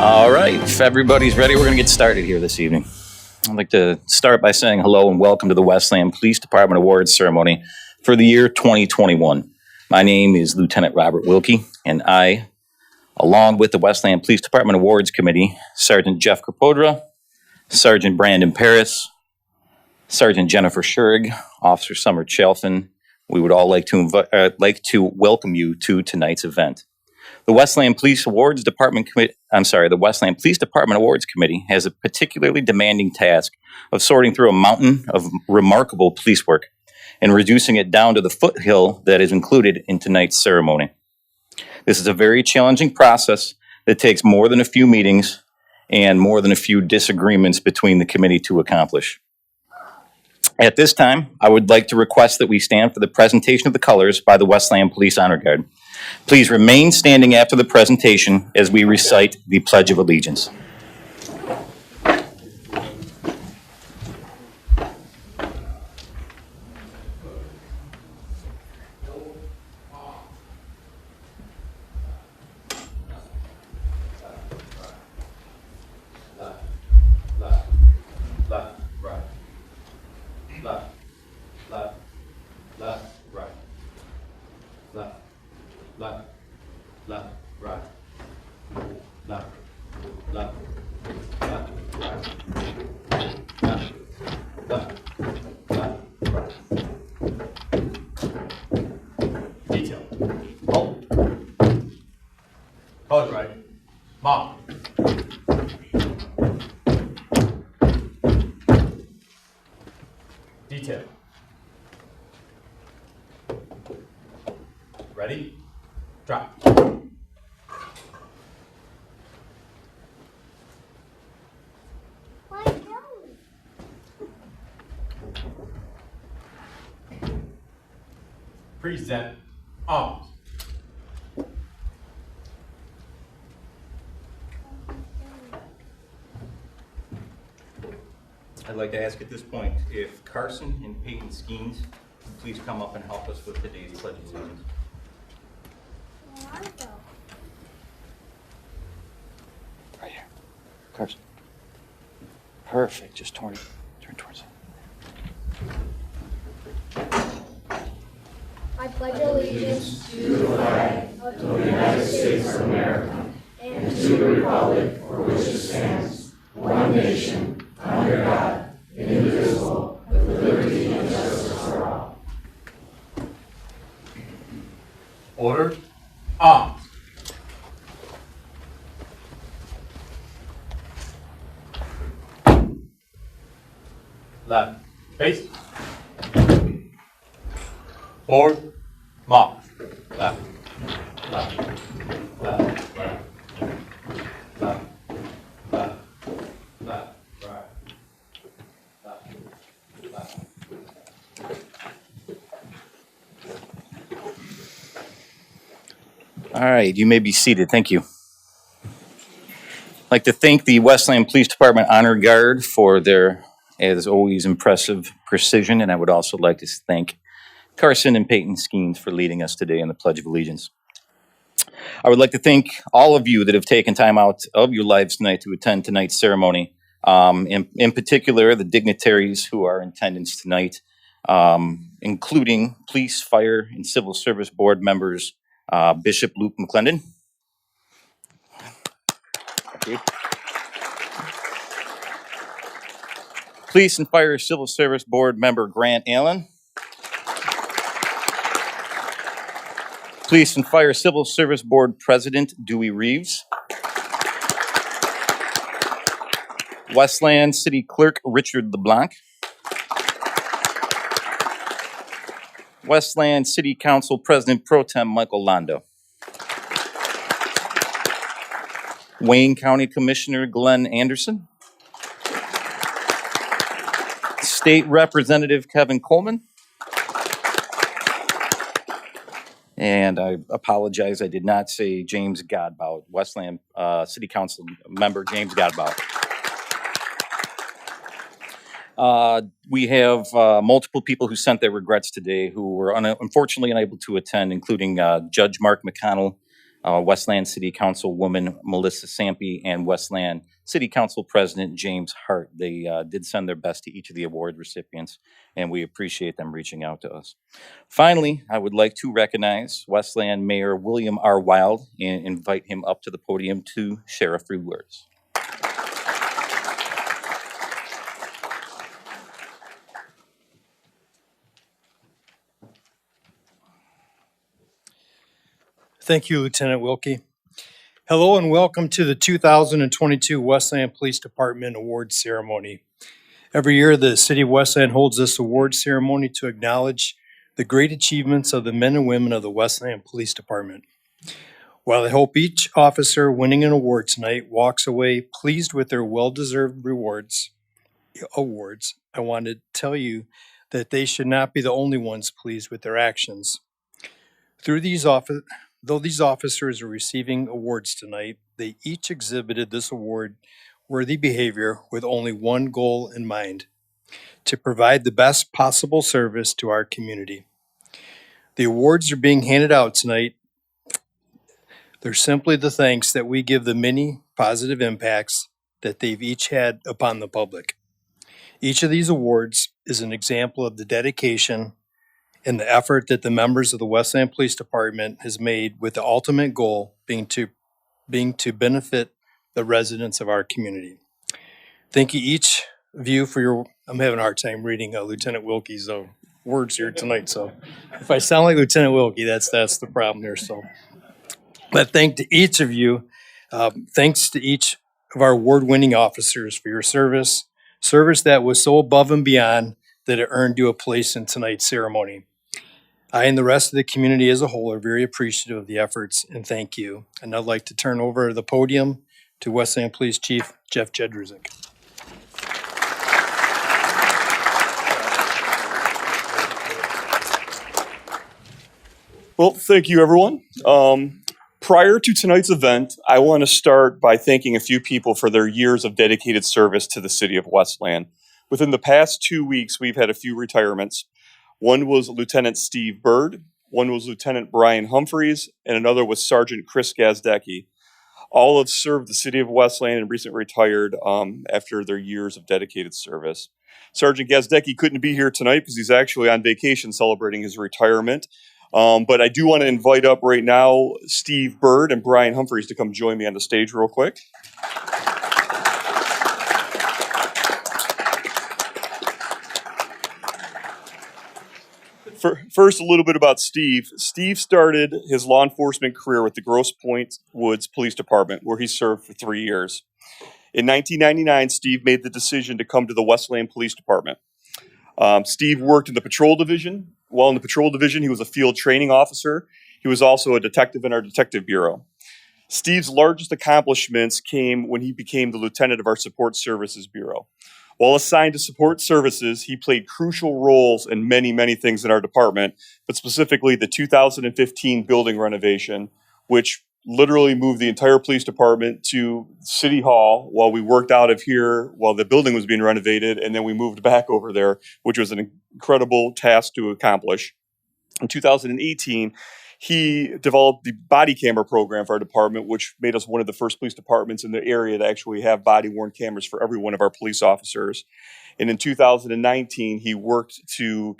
All right, if everybody's ready, we're going to get started here this evening. I'd like to start by saying hello and welcome to the Westland Police Department Awards ceremony for the year 2021. My name is Lieutenant Robert Wilkie, and I, along with the Westland Police Department Awards Committee, Sergeant Jeff Capodra, Sergeant Brandon Paris, Sergeant Jennifer Schurig, Officer Summer Chalfin, we would all like to welcome you to tonight's event. The Westland Police Department Awards Committee has a particularly demanding task of sorting through a mountain of remarkable police work and reducing it down to the foothill that is included in tonight's ceremony. This is a very challenging process that takes more than a few meetings and more than a few disagreements between the committee to accomplish. At this time, I would like to request that we stand for the presentation of the colors by the Westland Police Honor Guard. Please remain standing after the presentation as we recite the Pledge of Allegiance. Detail. Ready? Drop. Present arms. I'd like to ask at this point if Carson and Peyton Skeans would please come up and help us with today's Pledge of Allegiance. Right here. Carson. Perfect. Just turn towards it. I pledge allegiance to the flag of the United States of America and to the republic for which it stands, one nation, under God, indivisible, with liberty and justice for all. Order. Arms. Left. Face. Forward. March. Left. Left. Left. Right. Left. Left. Left. Right. Left. Left. All right, you may be seated. Thank you. I'd like to thank the Westland Police Department Honor Guard for their, as always, impressive precision, and I would also like to thank Carson and Peyton Skeans for leading us today in the Pledge of Allegiance. I would like to thank all of you that have taken time out of your lives tonight to attend tonight's ceremony, in particular the dignitaries who are in attendance tonight, including Police, Fire, and Civil Service Board members Bishop Luke McClendon. Thank you. Police and Fire Civil Service Board member Grant Allen. Police and Fire Civil Service Board President Dewey Reeves. Westland City Clerk Richard LeBlanc. Westland City Council President Pro Tem Michael Londo. Wayne County Commissioner Glenn Anderson. State Representative Kevin Coleman. And I apologize, I did not say James Godbout, Westland City Council member James Godbout. We have multiple people who sent their regrets today who were unfortunately unable to attend, including Judge Mark McConnell, Westland City Councilwoman Melissa Sampe, and Westland City Council President James Hart. They did send their best to each of the award recipients, and we appreciate them reaching out to us. Finally, I would like to recognize Westland Mayor William R. Wild and invite him up to the podium to share a few words. Thank you, Lieutenant Wilkie. Hello and welcome to the 2022 Westland Police Department Awards Ceremony. Every year, the City of Westland holds this award ceremony to acknowledge the great achievements of the men and women of the Westland Police Department. While I hope each officer winning an award tonight walks away pleased with their well-deserved awards, I want to tell you that they should not be the only ones pleased with their actions. Though these officers are receiving awards tonight, they each exhibited this award-worthy behavior with only one goal in mind: to provide the best possible service to our community. The awards are being handed out tonight. They're simply the thanks that we give the many positive impacts that they've each had upon the public. Each of these awards is an example of the dedication and the effort that the members of the Westland Police Department has made, with the ultimate goal being to benefit the residents of our community. Thank you each of you for your, I'm having a hard time reading Lieutenant Wilkie's words here tonight, so if I sound like Lieutenant Wilkie, that's the problem here. So, but thank to each of you. Thanks to each of our award-winning officers for your service that was so above and beyond that it earned you a place in tonight's ceremony. I and the rest of the community as a whole are very appreciative of the efforts, and thank you. And I'd like to turn over the podium to Westland Police Chief Jeff Jedrzejczyk. Well, thank you, everyone. Prior to tonight's event, I want to start by thanking a few people for their years of dedicated service to the city of Westland. Within the past 2 weeks, we've had a few retirements. One was Lieutenant Steve Bird, one was Lieutenant Brian Humphreys, and another was Sergeant Chris Gazdecki. All have served the city of Westland and recently retired after their years of dedicated service. Sergeant Gazdecki couldn't be here tonight because he's actually on vacation celebrating his retirement. But I do want to invite up right now Steve Bird and Brian Humphreys to come join me on the stage real quick. First, a little bit about Steve. Steve started his law enforcement career with the Grosse Pointe Woods Police Department, where he served for 3 years. In 1999, Steve made the decision to come to the Westland Police Department. Steve worked in the patrol division. While in the patrol division, he was a field training officer. He was also a detective in our detective bureau. Steve's largest accomplishments came when he became the lieutenant of our support services bureau. While assigned to support services, he played crucial roles in many, many things in our department, but specifically the 2015 building renovation, which literally moved the entire police department to City Hall while we worked out of here while the building was being renovated, and then we moved back over there, which was an incredible task to accomplish. In 2018, he developed the body camera program for our department, which made us one of the first police departments in the area to actually have body-worn cameras for every one of our police officers. And in 2019, he worked to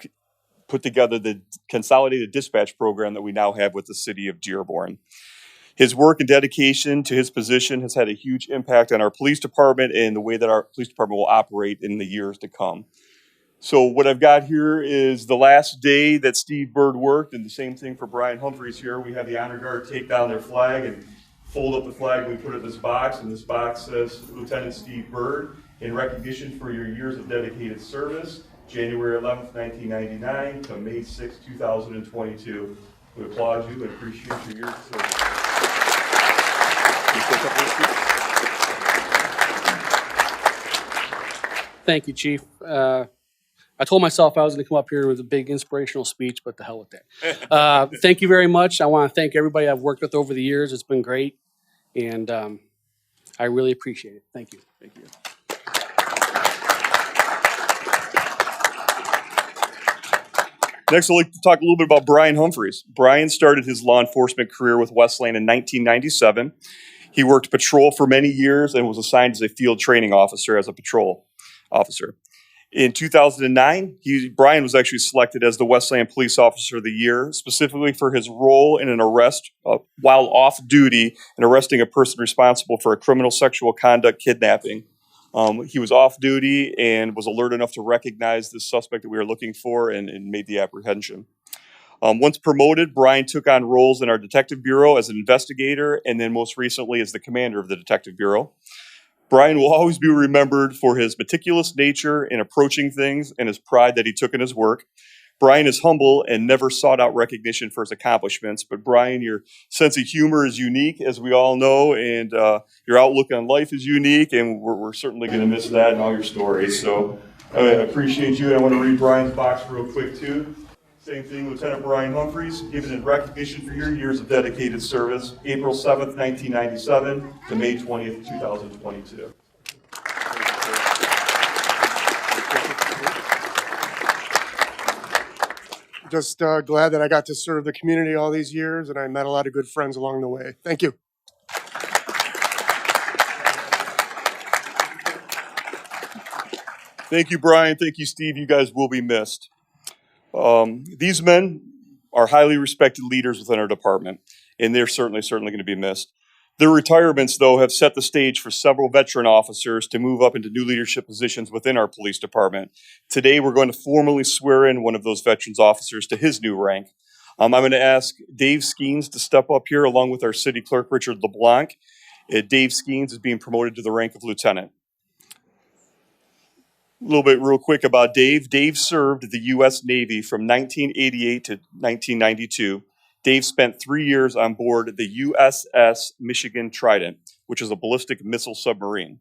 put together the consolidated dispatch program that we now have with the city of Dearborn. His work and dedication to his position has had a huge impact on our police department and the way that our police department will operate in the years to come. So what I've got here is the last day that Steve Bird worked, and the same thing for Brian Humphreys here. We have the Honor Guard take down their flag and fold up the flag, and we put it in this box, and this box says, Lieutenant Steve Bird, in recognition for your years of dedicated service, January 11th, 1999 to May 6th, 2022. We applaud you and appreciate your years of service. Thank you, Chief. I told myself I was going to come up here with a big inspirational speech, but the hell with that. Thank you very much. I want to thank everybody I've worked with over the years. It's been great, and I really appreciate it. Thank you. Thank you. Next, I'd like to talk a little bit about Brian Humphreys. Brian started his law enforcement career with Westland in 1997. He worked patrol for many years and was assigned as a field training officer as a patrol officer. In 2009, Brian was actually selected as the Westland Police Officer of the Year, specifically for his role in an arrest while off duty and arresting a person responsible for a criminal sexual conduct kidnapping. He was off duty and was alert enough to recognize the suspect that we were looking for and made the apprehension. Once promoted, Brian took on roles in our detective bureau as an investigator and then most recently as the commander of the detective bureau. Brian will always be remembered for his meticulous nature in approaching things and his pride that he took in his work. Brian is humble and never sought out recognition for his accomplishments. But Brian, your sense of humor is unique, as we all know, and your outlook on life is unique, and we're certainly going to miss that in all your stories. So I appreciate you, and I want to read Brian's box real quick, too. Same thing, Lieutenant Brian Humphreys, given in recognition for your years of dedicated service, April 7th, 1997 to May 20th, 2022. Just glad that I got to serve the community all these years, and I met a lot of good friends along the way. Thank you. Thank you, Brian. Thank you, Steve. You guys will be missed. These men are highly respected leaders within our department, and they're certainly going to be missed. Their retirements, though, have set the stage for several veteran officers to move up into new leadership positions within our police department. Today, we're going to formally swear in one of those veterans officers to his new rank. I'm going to ask Dave Skeans to step up here along with our city clerk, Richard LeBlanc. Dave Skeans is being promoted to the rank of lieutenant. A little bit real quick about Dave. Dave served the U.S. Navy from 1988 to 1992. Dave spent 3 years on board the USS Michigan Trident, which is a ballistic missile submarine.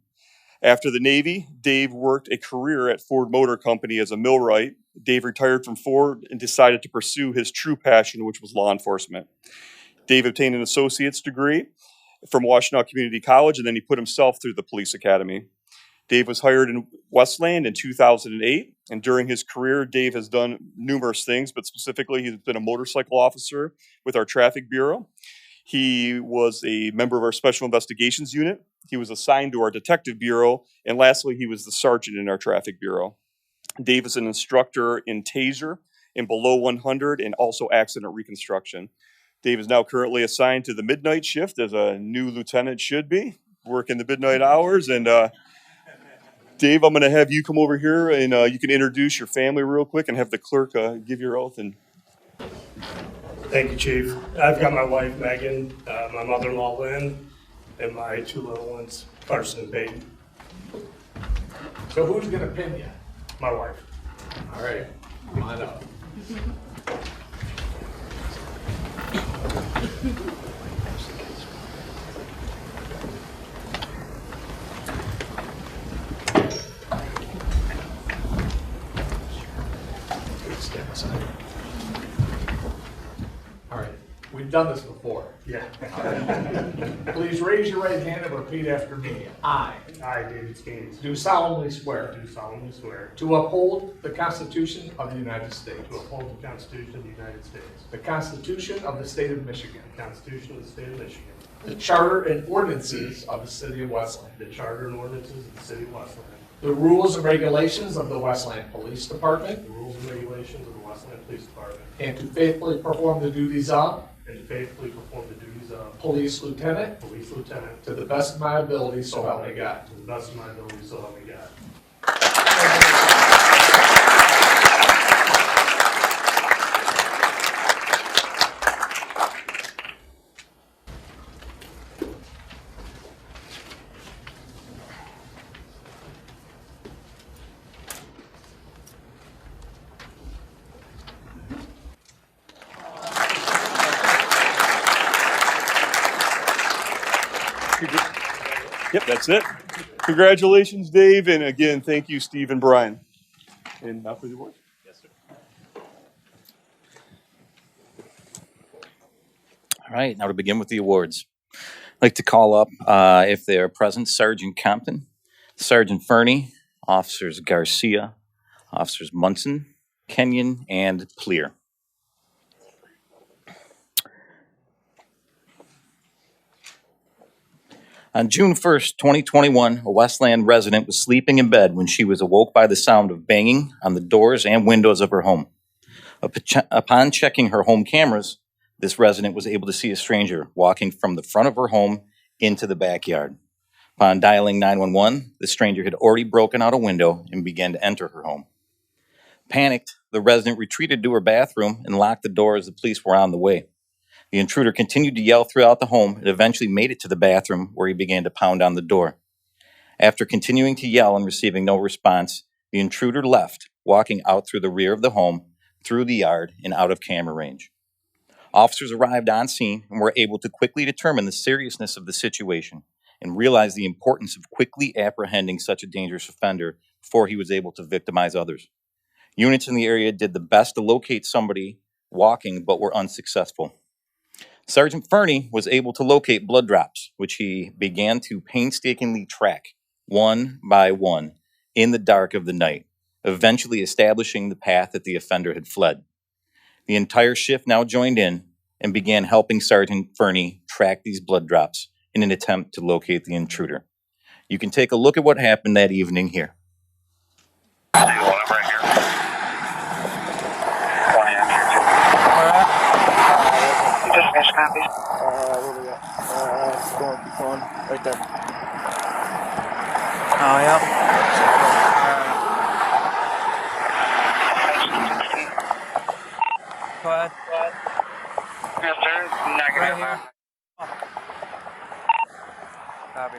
After the Navy, Dave worked a career at Ford Motor Company as a millwright. Dave retired from Ford and decided to pursue his true passion, which was law enforcement. Dave obtained an associate's degree from Washtenaw Community College, and then he put himself through the police academy. Dave was hired in Westland in 2008, and during his career, Dave has done numerous things, but specifically, he's been a motorcycle officer with our traffic bureau. He was a member of our special investigations unit. He was assigned to our detective bureau, and lastly, he was the sergeant in our traffic bureau. Dave is an instructor in TASER, in below 100, and also accident reconstruction. Dave is now currently assigned to the midnight shift, as a new lieutenant should be, working the midnight hours, and Dave, I'm going to have you come over here and you can introduce your family real quick and have the clerk give your oath. And Thank you, Chief. I've got my wife, Megan, my mother-in-law, Lynn, and my 2 little ones, Carson and Peyton. So who's gonna pin you? My wife. All right, come on up. All right, we've done this before. Yeah. Please raise your right hand and repeat after me. I I, David Skeans, do solemnly swear do solemnly swear to uphold the Constitution of the United States, to uphold the Constitution of the United States, the Constitution of the State of Michigan, the Constitution of the State of Michigan, the Charter and ordinances of the City of Westland, the Charter and ordinances of the City of Westland, the rules and regulations of the Westland Police Department, the rules and regulations of the Westland Police Department, and to faithfully perform the duties of and to faithfully perform the duties of Police Lieutenant Police Lieutenant to the best of my ability, so help me God. to the best of my ability, so help me God. yep, that's it. Congratulations, Dave. And again, thank you, Steve and Brian. And now for the award. Yes, sir. All right, now to begin with the awards. I'd like to call up, if they are present, Sergeant Compton, Sergeant Fernie, Officers Garcia, Officers Monson, Kenyon, and Pleer. On June 1st, 2021, a Westland resident was sleeping in bed when she was awoke by the sound of banging on the doors and windows of her home. Upon checking her home cameras, this resident was able to see a stranger walking from the front of her home into the backyard. Upon dialing 911, the stranger had already broken out a window and began to enter her home. Panicked, the resident retreated to her bathroom and locked the door as the police were on the way. The intruder continued to yell throughout the home and eventually made it to the bathroom where he began to pound on the door. After continuing to yell and receiving no response, the intruder left, walking out through the rear of the home, through the yard, and out of camera range. Officers arrived on scene and were able to quickly determine the seriousness of the situation and realize the importance of quickly apprehending such a dangerous offender before he was able to victimize others. Units in the area did the best to locate somebody walking, but were unsuccessful. Sergeant Fernie was able to locate blood drops, which he began to painstakingly track one by one in the dark of the night, eventually establishing the path that the offender had fled. The entire shift now joined in and began helping Sergeant Fernie track these blood drops in an attempt to locate the intruder. You can take a look at what happened that evening here. Right there. Oh, yeah. Go ahead. Yes, sir. Negative. Right here. Copy.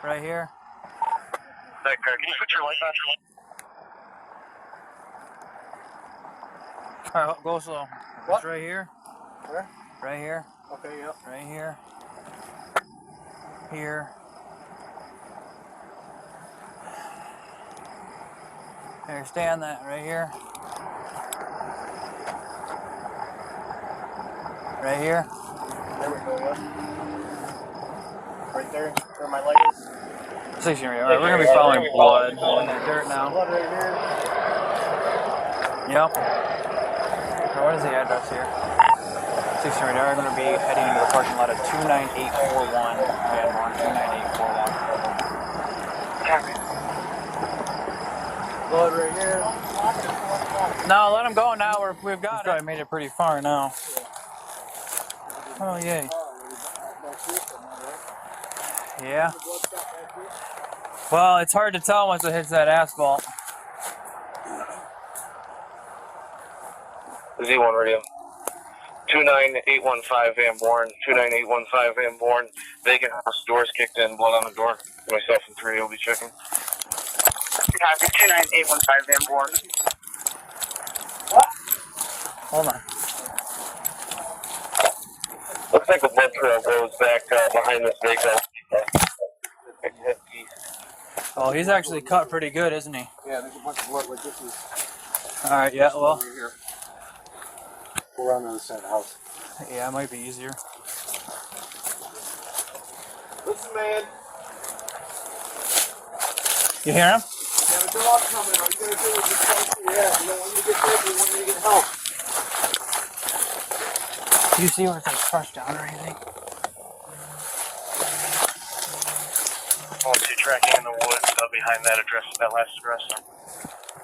Right here. Can you put your light on? All right, go slow. What? It's right here. Where? Right here. Okay, yep. Right here. Here. Here, stay on that. Right here. Right here. There we go, yep. Right there, where my light is. Stationary. All right, we're gonna be following blood in that dirt now. Blood right here. Yep. Now, what is the address here? Stationary. We're gonna be heading into the parking lot of 29841. Van Born 29841. Copy. Blood right here. No, let him go now. We've got it. Probably made it pretty far now. Oh, yay. Yeah. Well, it's hard to tell once it hits that asphalt. Z1 radio. 29815 Van Born. 29815 Van Born. Vacant house, doors kicked in, blood on the door. Myself and 3 will be checking. Copy. 29815 Van Born. What? Hold on. Looks like the blood trail goes back behind this vehicle. Oh, he's actually cut pretty good, isn't he? Yeah, there's a bunch of blood like this is All right, yeah, well, over here. Go around the other side of the house. yeah, it might be easier. Listen, man. You hear him? You have a dog coming. All you gotta do is just close to your head. You don't want me to get ready. You want me to get help. Do you see where it's like crushed down or anything? I want you tracking in the woods behind that address, that last address.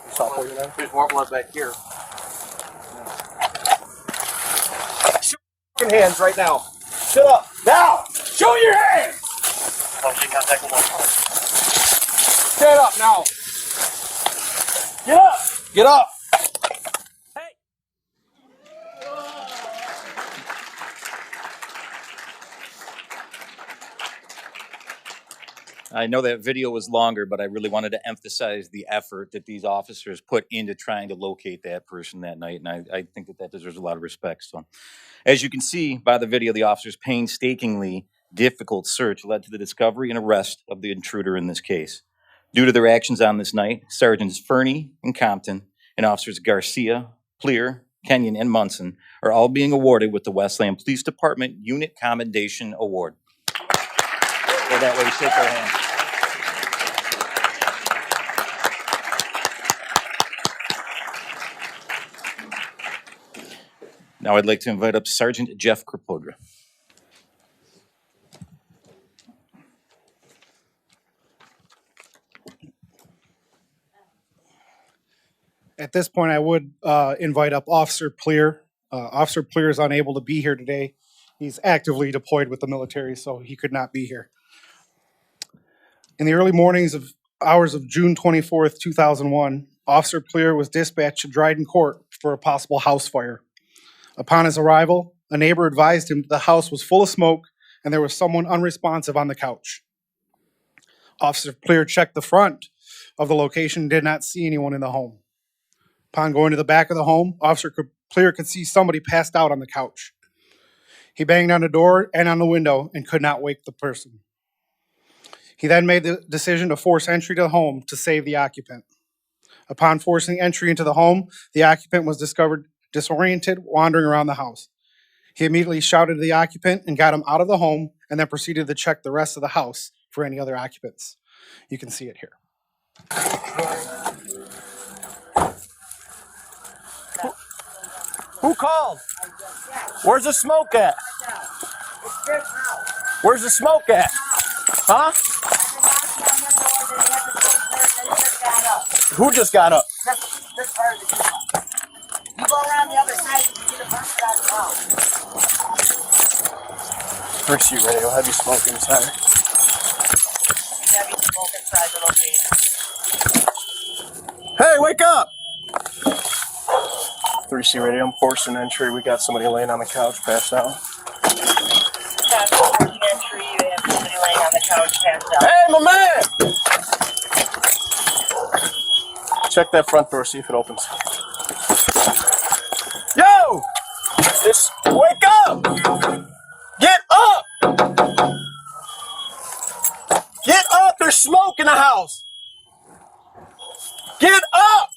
You saw poison there? There's more blood back here. Show your hands right now. Shut up. Now! Show your hands! I'll see contact with one. Stand up now. Get up! Get up! Hey! I know that video was longer, but I really wanted to emphasize the effort that these officers put into trying to locate that person that night, and I think that deserves a lot of respect. So, as you can see by the video, the officers' painstakingly difficult search led to the discovery and arrest of the intruder in this case. Due to their actions on this night, Sergeants Fernie and Compton and Officers Garcia, Pleer, Kenyon, and Monson are all being awarded with the Westland Police Department Unit Commendation Award. So that way, shake their hands. Now I'd like to invite up Sergeant Jeff Kropodra. At this point, I would invite up Officer Pleer. Officer Pleer is unable to be here today. He's actively deployed with the military, so he could not be here. In the early hours of June 24th, 2001, Officer Pleer was dispatched to Dryden Court for a possible house fire. Upon his arrival, a neighbor advised him the house was full of smoke and there was someone unresponsive on the couch. Officer Pleer checked the front of the location and did not see anyone in the home. Upon going to the back of the home, Officer Pleer could see somebody passed out on the couch. He banged on the door and on the window and could not wake the person. He then made the decision to force entry to the home to save the occupant. Upon forcing entry into the home, the occupant was discovered disoriented, wandering around the house. He immediately shouted to the occupant and got him out of the home and then proceeded to check the rest of the house for any other occupants. You can see it here. Who called? Where's the smoke at? Where's the smoke at? Huh? Who just got up? This part of the key. You go around the other side, you can see the front side of the house. First you radio, heavy smoke inside. Heavy smoke inside the location. Hey, wake up! 3C radio, I'm forcing entry. We got somebody laying on the couch, passed out. That's forcing entry, you have somebody laying on the couch, passed out. Hey, my man! Check that front door, see if it opens. Yo! Wake up! Get up! Get up! There's smoke in the house! Get up!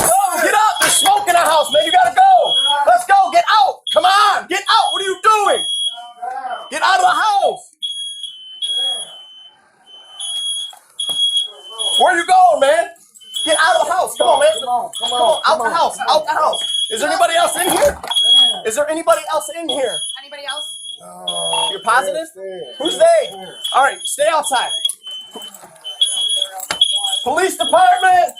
Oh, get up! There's smoke in the house, man! You gotta go! Let's go! Get out! Come on! Get out! What are you doing? Get out of the house! Where you going, man? Get out of the house. Come on, man. Come on. Out the house. Out the house. Is there anybody else in here? Is there anybody else in here? Anybody else? You're positive? Who's they? All right, stay outside. Police Department!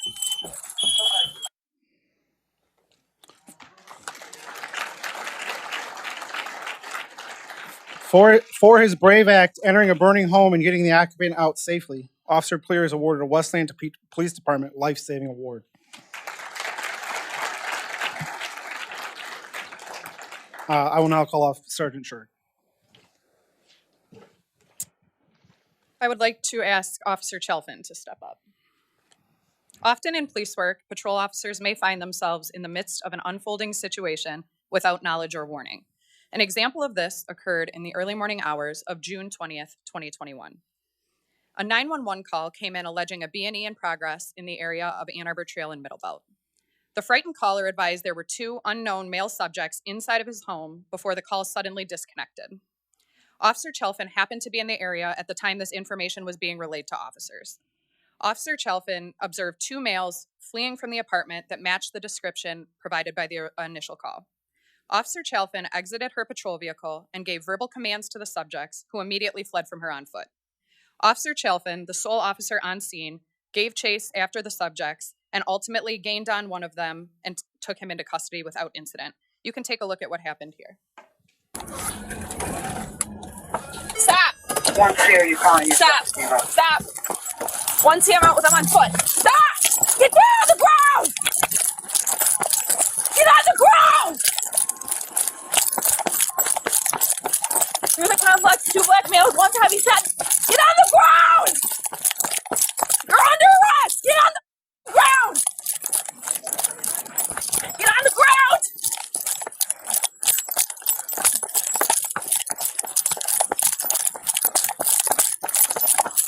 For his brave act, entering a burning home and getting the occupant out safely, Officer Pleer is awarded a Westland Police Department Life-Saving Award. I will now call off Sergeant Shirk. I would like to ask Officer Chelfin to step up. Often in police work, patrol officers may find themselves in the midst of an unfolding situation without knowledge or warning. An example of this occurred in the early morning hours of June 20th, 2021. A 911 call came in alleging a B&E in progress in the area of Ann Arbor Trail in Middlebelt. The frightened caller advised there were two unknown male subjects inside of his home before the call suddenly disconnected. Officer Chelfin happened to be in the area at the time this information was being relayed to officers. Officer Chelfin observed two males fleeing from the apartment that matched the description provided by the initial call. Officer Chelfin exited her patrol vehicle and gave verbal commands to the subjects, who immediately fled from her on foot. Officer Chelfin, the sole officer on scene, gave chase after the subjects and ultimately gained on one of them and took him into custody without incident. You can take a look at what happened here. Stop! One chair, you calling your Stop! Stop! Once I'm out with him on foot. Stop! Get down on the ground! Get on the ground! Through the complex, two black males, one heavy set. Get on the ground! You're under arrest! Get on the ground! Get on the ground!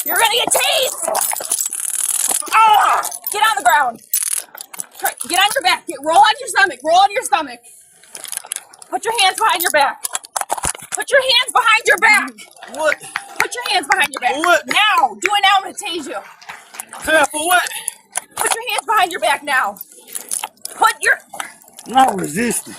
You're gonna get tased! Ah! Get on the ground! Get on your back. Roll on your stomach. Roll on your stomach. Put your hands behind your back. Put your hands behind your back. What? Put your hands behind your back. What? Now. Do it now. I'm going to tase you. Yeah, for what? Put your hands behind your back now. Put your... Not resisting.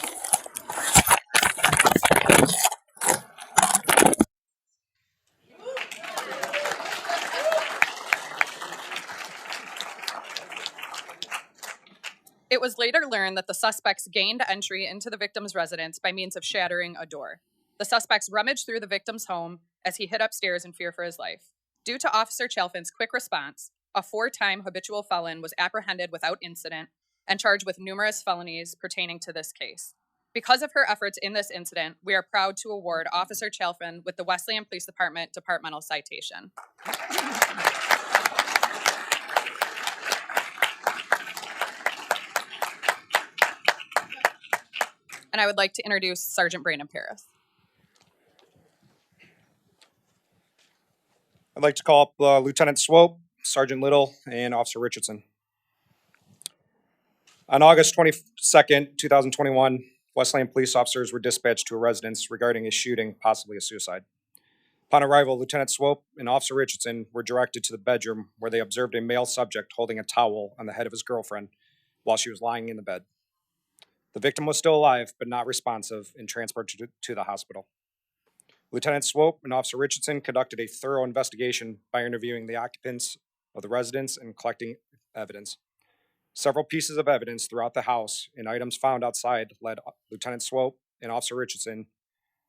It was later learned that the suspects gained entry into the victim's residence by means of shattering a door. The suspects rummaged through the victim's home as he hid upstairs in fear for his life. Due to Officer Chalfin's quick response, a 4-time habitual felon was apprehended without incident and charged with numerous felonies pertaining to this case. Because of her efforts in this incident, we are proud to award Officer Chalfin with the Westland Police Department Departmental Citation. And I would like to introduce Sergeant Brandon Paris. I'd like to call up Lieutenant Swope, Sergeant Little, and Officer Richardson. On August 22nd, 2021, Westland police officers were dispatched to a residence regarding a shooting, possibly a suicide. Upon arrival, Lieutenant Swope and Officer Richardson were directed to the bedroom where they observed a male subject holding a towel on the head of his girlfriend while she was lying in the bed. The victim was still alive, but not responsive, and transported to the hospital. Lieutenant Swope and Officer Richardson conducted a thorough investigation by interviewing the occupants of the residence and collecting evidence. Several pieces of evidence throughout the house and items found outside led Lieutenant Swope and Officer Richardson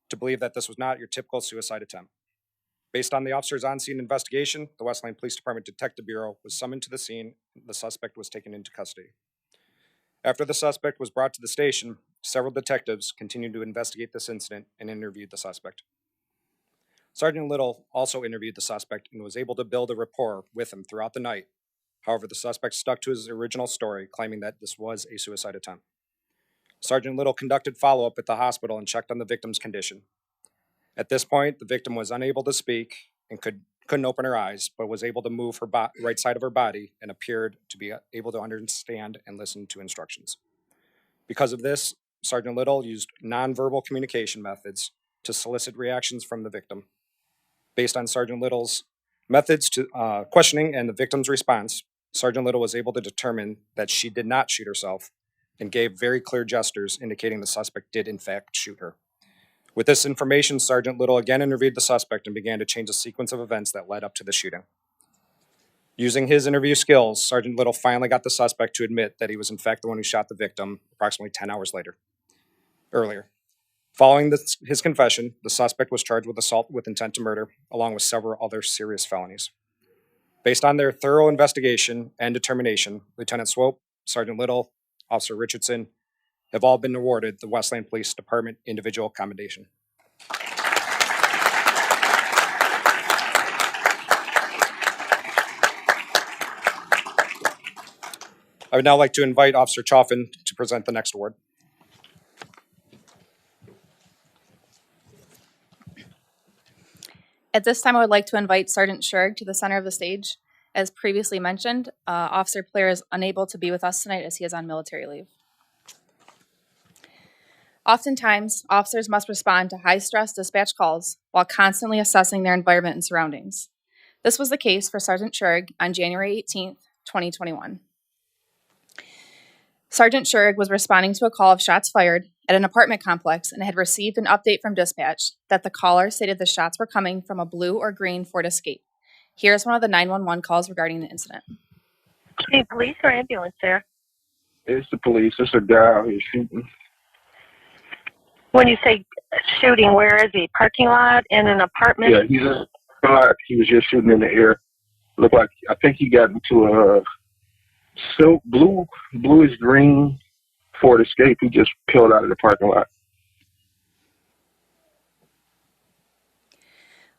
to believe that this was not your typical suicide attempt. Based on the officer's on-scene investigation, the Westland Police Department Detective Bureau was summoned to the scene and the suspect was taken into custody. After the suspect was brought to the station, several detectives continued to investigate this incident and interviewed the suspect. Sergeant Little also interviewed the suspect and was able to build a rapport with him throughout the night. However, the suspect stuck to his original story, claiming that this was a suicide attempt. Sergeant Little conducted follow-up at the hospital and checked on the victim's condition. At this point, the victim was unable to speak and couldn't open her eyes, but was able to move her right side of her body and appeared to be able to understand and listen to instructions. Because of this, Sergeant Little used nonverbal communication methods to solicit reactions from the victim. Based on Sergeant Little's methods to questioning and the victim's response, Sergeant Little was able to determine that she did not shoot herself and gave very clear gestures indicating the suspect did in fact shoot her. With this information, Sergeant Little again interviewed the suspect and began to change the sequence of events that led up to the shooting. Using his interview skills, Sergeant Little finally got the suspect to admit that he was in fact the one who shot the victim approximately 10 hours earlier. Following his confession, the suspect was charged with assault with intent to murder, along with several other serious felonies. Based on their thorough investigation and determination, Lieutenant Swope, Sergeant Little, Officer Richardson have all been awarded the Westland Police Department Individual Commendation. I would now like to invite Officer Chalfin to present the next award. At this time, I would like to invite Sergeant Shurg to the center of the stage. As previously mentioned, Officer Player is unable to be with us tonight as he is on military leave. Oftentimes, officers must respond to high-stress dispatch calls while constantly assessing their environment and surroundings. This was the case for Sergeant Shurg on January 18th, 2021. Sergeant Shurg was responding to a call of shots fired at an apartment complex and had received an update from dispatch that the caller stated the shots were coming from a blue or green Ford Escape. Here's one of the 911 calls regarding the incident. Hey, police or ambulance there? It's the police. It's a guy out here shooting. When you say shooting, where is he? Parking lot, in an apartment? Yeah, he's in a spot. He was just shooting in the air. Looked like, I think he got into a silk bluish green Ford Escape. He just peeled out of the parking lot.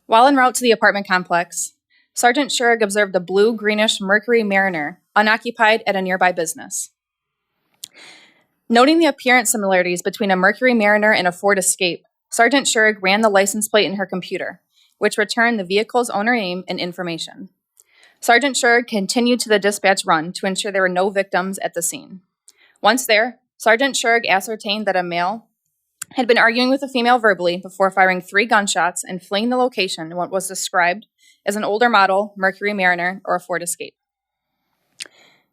While en route to the apartment complex, Sergeant Shurg observed a blue-greenish Mercury Mariner unoccupied at a nearby business. Noting the appearance similarities between a Mercury Mariner and a Ford Escape, Sergeant Shurg ran the license plate in her computer, which returned the vehicle's owner name and information. Sergeant Shurg continued to the dispatch run to ensure there were no victims at the scene. Once there, Sergeant Shurg ascertained that a male had been arguing with a female verbally before firing 3 gunshots and fleeing the location in what was described as an older model Mercury Mariner or a Ford Escape.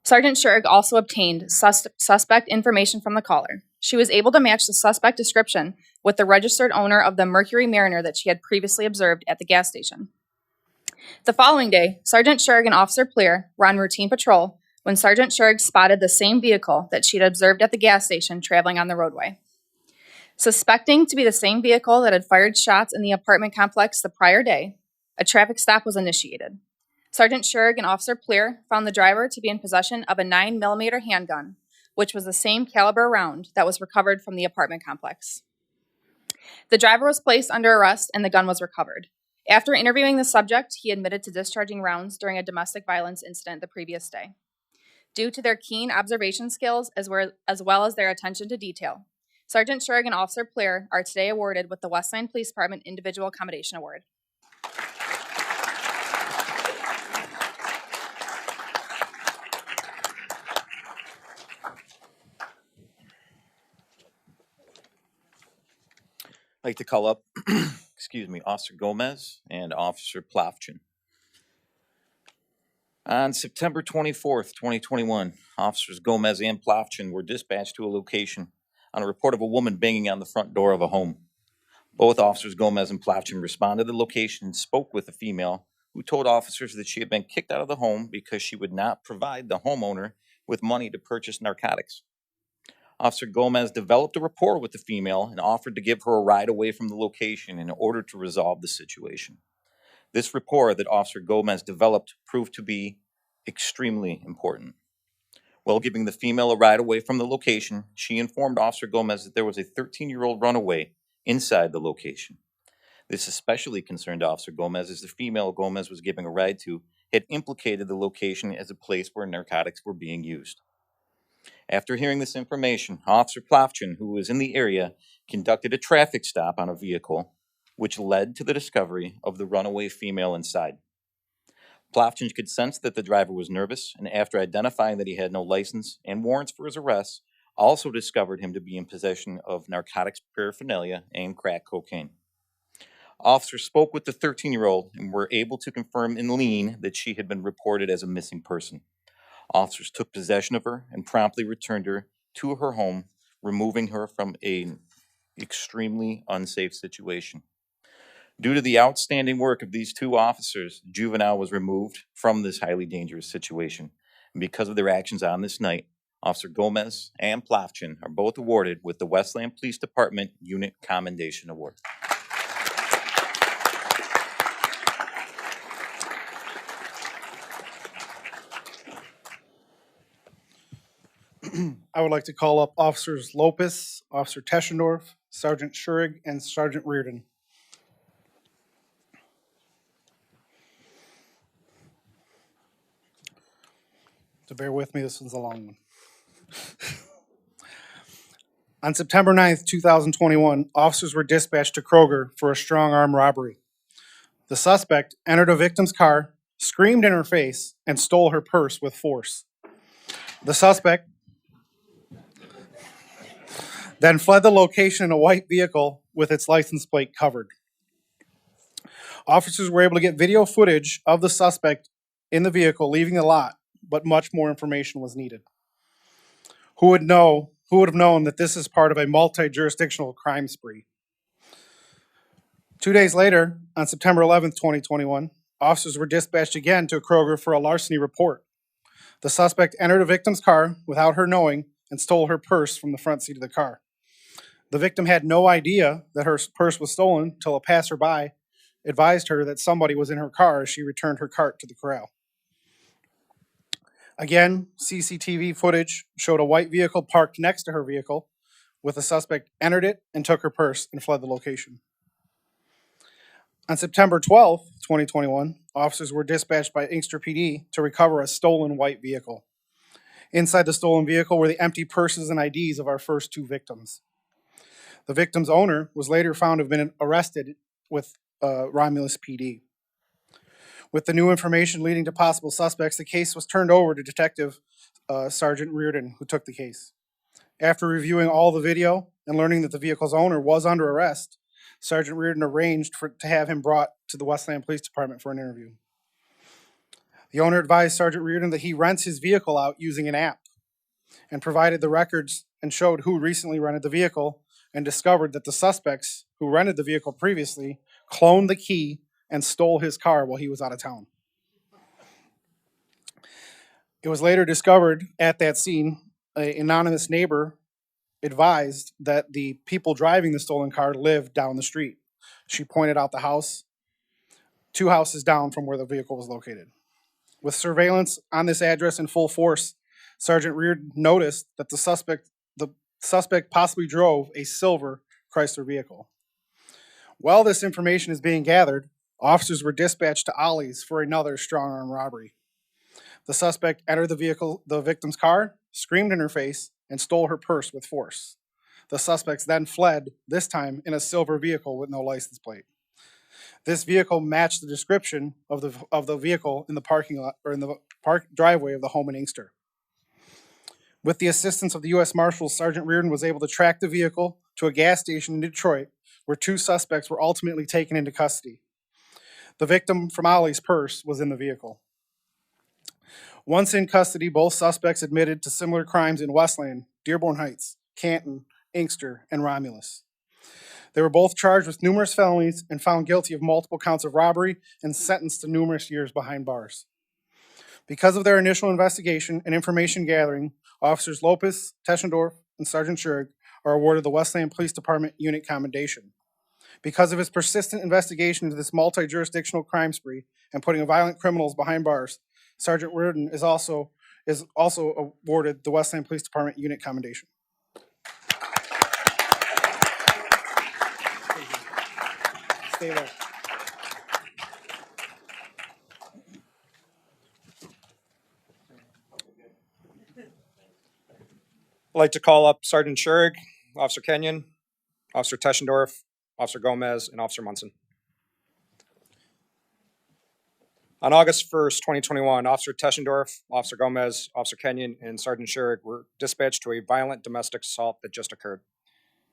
Sergeant Shurg also obtained suspect information from the caller. She was able to match the suspect description with the registered owner of the Mercury Mariner that she had previously observed at the gas station. The following day, Sergeant Shurg and Officer Pleer were on routine patrol when Sergeant Shurg spotted the same vehicle that she'd observed at the gas station traveling on the roadway. Suspecting to be the same vehicle that had fired shots in the apartment complex the prior day, a traffic stop was initiated. Sergeant Shurg and Officer Pleer found the driver to be in possession of a 9mm handgun, which was the same caliber round that was recovered from the apartment complex. The driver was placed under arrest and the gun was recovered. After interviewing the subject, he admitted to discharging rounds during a domestic violence incident the previous day. Due to their keen observation skills as well as their attention to detail, Sergeant Shurg and Officer Pleer are today awarded with the Westland Police Department Individual Commendation Award. I'd like to call up, Officer Gomez and Officer Plofchin. On September 24th, 2021, Officers Gomez and Plofchin were dispatched to a location on a report of a woman banging on the front door of a home. Both Officers Gomez and Plofchin responded to the location and spoke with a female who told officers that she had been kicked out of the home because she would not provide the homeowner with money to purchase narcotics. Officer Gomez developed a rapport with the female and offered to give her a ride away from the location in order to resolve the situation. This rapport that Officer Gomez developed proved to be extremely important. While giving the female a ride away from the location, she informed Officer Gomez that there was a 13-year-old runaway inside the location. This especially concerned Officer Gomez as the female Gomez was giving a ride to had implicated the location as a place where narcotics were being used. After hearing this information, Officer Plofchin, who was in the area, conducted a traffic stop on a vehicle, which led to the discovery of the runaway female inside. Plofchin could sense that the driver was nervous, and after identifying that he had no license and warrants for his arrest, also discovered him to be in possession of narcotics paraphernalia and crack cocaine. Officers spoke with the 13-year-old and were able to confirm in lean that she had been reported as a missing person. Officers took possession of her and promptly returned her to her home, removing her from an extremely unsafe situation. Due to the outstanding work of these two officers, Juvenile was removed from this highly dangerous situation. And because of their actions on this night, Officer Gomez and Plofchin are both awarded with the Westland Police Department Unit Commendation Award. I would like to call up Officers Lopez, Officer Teschendorf, Sergeant Shurg, and Sergeant Reardon. So bear with me, this one's a long one. On September 9th, 2021, officers were dispatched to Kroger for a strong arm robbery. The suspect entered a victim's car, screamed in her face, and stole her purse with force. The suspect then fled the location in a white vehicle with its license plate covered. Officers were able to get video footage of the suspect in the vehicle leaving the lot, but much more information was needed. Who would have known that this is part of a multi-jurisdictional crime spree? 2 days later, on September 11th, 2021, officers were dispatched again to a Kroger for a larceny report. The suspect entered a victim's car without her knowing and stole her purse from the front seat of the car. The victim had no idea that her purse was stolen until a passerby advised her that somebody was in her car as she returned her cart to the corral. Again, CCTV footage showed a white vehicle parked next to her vehicle, with the suspect entered it and took her purse and fled the location. On September 12th, 2021, officers were dispatched by Inkster PD to recover a stolen white vehicle. Inside the stolen vehicle were the empty purses and IDs of our first two victims. The victim's owner was later found to have been arrested with Romulus PD. With the new information leading to possible suspects, the case was turned over to Detective Sergeant Reardon, who took the case. After reviewing all the video and learning that the vehicle's owner was under arrest, Sergeant Reardon arranged to have him brought to the Westland Police Department for an interview. The owner advised Sergeant Reardon that he rents his vehicle out using an app and provided the records and showed who recently rented the vehicle and discovered that the suspects who rented the vehicle previously cloned the key and stole his car while he was out of town. It was later discovered at that scene, an anonymous neighbor advised that the people driving the stolen car lived down the street. She pointed out the house, 2 houses down from where the vehicle was located. With surveillance on this address in full force, Sergeant Reardon noticed that the suspect possibly drove a silver Chrysler vehicle. While this information is being gathered, officers were dispatched to Ollie's for another strong-arm robbery. The suspect entered the victim's car, screamed in her face, and stole her purse with force. The suspects then fled, this time in a silver vehicle with no license plate. This vehicle matched the description of the vehicle in the parking lot or in the driveway of the home in Inkster. With the assistance of the U.S. Marshals, Sergeant Reardon was able to track the vehicle to a gas station in Detroit, where 2 suspects were ultimately taken into custody. The victim from Ollie's purse was in the vehicle. Once in custody, both suspects admitted to similar crimes in Westland, Dearborn Heights, Canton, Inkster, and Romulus. They were both charged with numerous felonies and found guilty of multiple counts of robbery and sentenced to numerous years behind bars. Because of their initial investigation and information gathering, Officers Lopez, Teschendorf, and Sergeant Schurig are awarded the Westland Police Department Unit Commendation. Because of his persistent investigation into this multi-jurisdictional crime spree and putting violent criminals behind bars, Sergeant Reardon is also awarded the Westland Police Department Unit Commendation. Stay there. I'd like to call up Sergeant Schurig, Officer Kenyon, Officer Teschendorf, Officer Gomez, and Officer Monson. On August 1st, 2021, Officer Teschendorf, Officer Gomez, Officer Kenyon, and Sergeant Schurig were dispatched to a violent domestic assault that just occurred.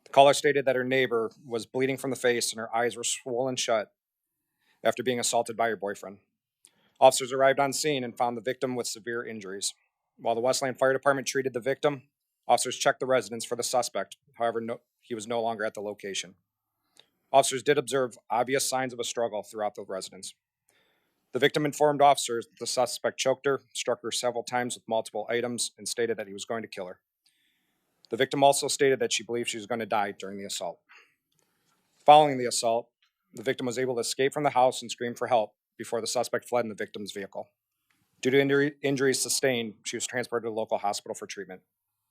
The caller stated that her neighbor was bleeding from the face and her eyes were swollen shut after being assaulted by her boyfriend. Officers arrived on scene and found the victim with severe injuries. While the Westland Fire Department treated the victim, officers checked the residence for the suspect. However, he was no longer at the location. Officers did observe obvious signs of a struggle throughout the residence. The victim informed officers that the suspect choked her, struck her several times with multiple items, and stated that he was going to kill her. The victim also stated that she believed she was going to die during the assault. Following the assault, the victim was able to escape from the house and scream for help before the suspect fled in the victim's vehicle. Due to injuries sustained, she was transported to a local hospital for treatment.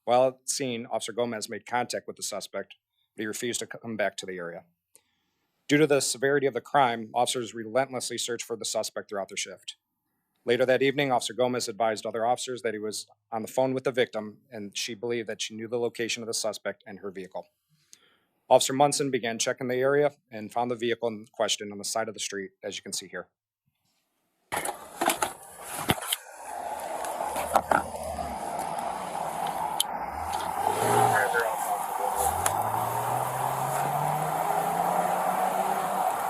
While at the scene, Officer Gomez made contact with the suspect, but he refused to come back to the area. Due to the severity of the crime, officers relentlessly searched for the suspect throughout their shift. Later that evening, Officer Gomez advised other officers that he was on the phone with the victim, and she believed that she knew the location of the suspect and her vehicle. Officer Monson began checking the area and found the vehicle in question on the side of the street, as you can see here.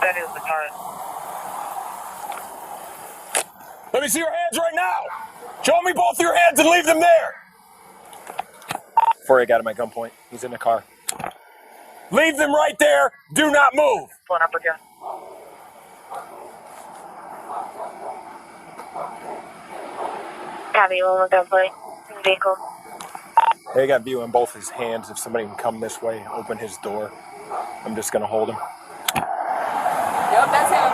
That is the car. Let me see your hands right now. Show me both your hands and leave them there. Before I got him at gunpoint, he's in the car. Leave them right there. Do not move. Pulling up again. Copy, one with gunpoint. Vehicle. Hey, I got view on both his hands. If somebody can come this way, open his door. I'm just going to hold him. Yep, that's him.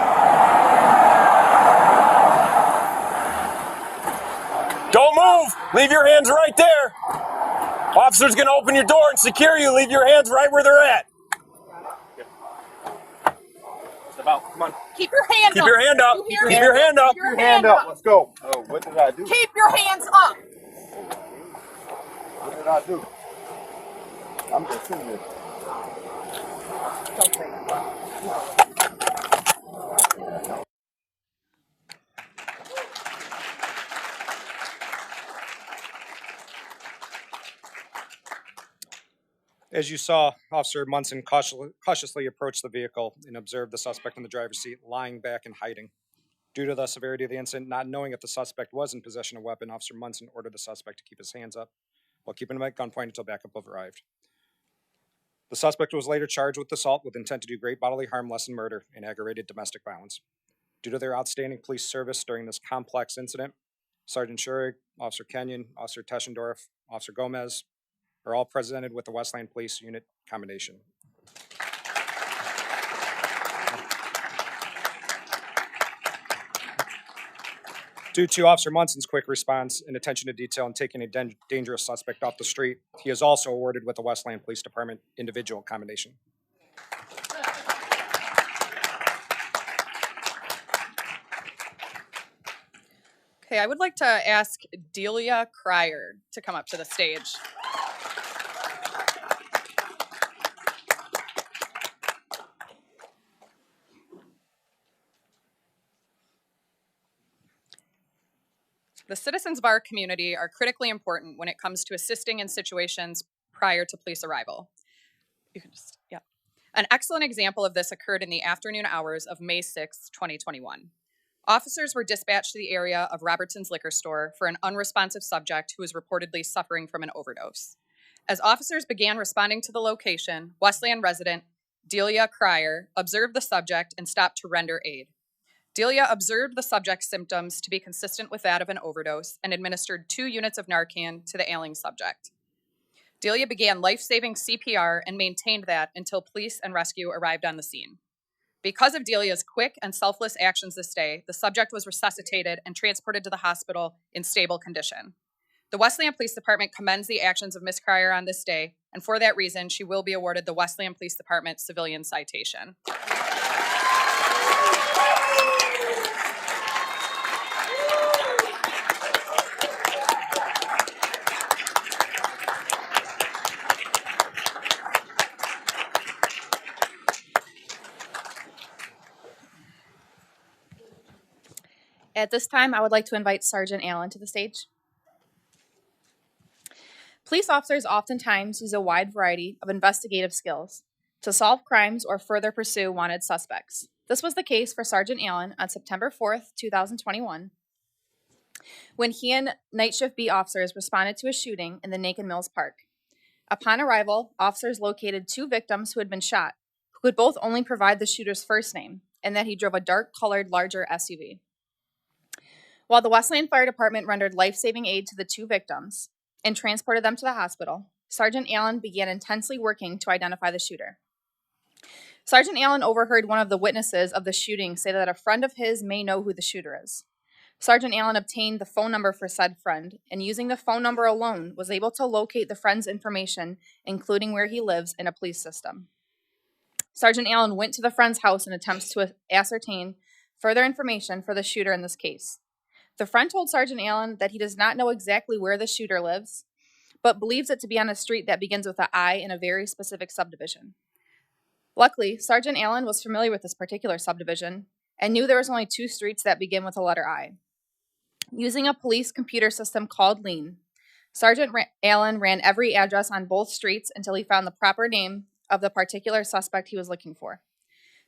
Don't move. Leave your hands right there. Officer's going to open your door and secure you. Leave your hands right where they're at. About. Come on. Keep your hand up. Keep your hand up. Keep your hand up. Keep your hand up. Let's go. Oh, what did I do? Keep your hands up. What did I do? I'm just doing this. As you saw, Officer Monson cautiously approached the vehicle and observed the suspect in the driver's seat lying back and hiding. Due to the severity of the incident, not knowing if the suspect was in possession of a weapon, Officer Monson ordered the suspect to keep his hands up while keeping him at gunpoint until backup arrived. The suspect was later charged with assault with intent to do great bodily harm, less than murder, and aggravated domestic violence. Due to their outstanding police service during this complex incident, Sergeant Schurig, Officer Kenyon, Officer Teschendorf, Officer Gomez are all presented with the Westland Police Unit Commendation. Due to Officer Munson's quick response and attention to detail in taking a dangerous suspect off the street, he is also awarded with the Westland Police Department Individual Commendation. Okay, I would like to ask Delia Cryor to come up to the stage. The citizens of our community are critically important when it comes to assisting in situations prior to police arrival. You can just, yeah. An excellent example of this occurred in the afternoon hours of May 6, 2021. Officers were dispatched to the area of Robertson's liquor store for an unresponsive subject who was reportedly suffering from an overdose. As officers began responding to the location, Westland resident Delia Cryor observed the subject and stopped to render aid. Delia observed the subject's symptoms to be consistent with that of an overdose and administered 2 units of Narcan to the ailing subject. Delia began life-saving CPR and maintained that until police and rescue arrived on the scene. Because of Delia's quick and selfless actions this day, the subject was resuscitated and transported to the hospital in stable condition. The Westland Police Department commends the actions of Ms. Cryor on this day, and for that reason, she will be awarded the Westland Police Department Civilian Citation. At this time, I would like to invite Sergeant Allen to the stage. Police officers oftentimes use a wide variety of investigative skills to solve crimes or further pursue wanted suspects. This was the case for Sergeant Allen on September 4th, 2021, when he and night shift B officers responded to a shooting in the Naked Mills Park. Upon arrival, officers located 2 victims who had been shot, who could both only provide the shooter's first name, and that he drove a dark-colored, larger SUV. While the Westland Fire Department rendered life-saving aid to the 2 victims and transported them to the hospital, Sergeant Allen began intensely working to identify the shooter. Sergeant Allen overheard one of the witnesses of the shooting say that a friend of his may know who the shooter is. Sergeant Allen obtained the phone number for said friend, and using the phone number alone, was able to locate the friend's information, including where he lives in a police system. Sergeant Allen went to the friend's house in attempts to ascertain further information for the shooter in this case. The friend told Sergeant Allen that he does not know exactly where the shooter lives, but believes it to be on a street that begins with an I in a very specific subdivision. Luckily, Sergeant Allen was familiar with this particular subdivision and knew there was only 2 streets that begin with the letter I. Using a police computer system called Lean, Sergeant Allen ran every address on both streets until he found the proper name of the particular suspect he was looking for.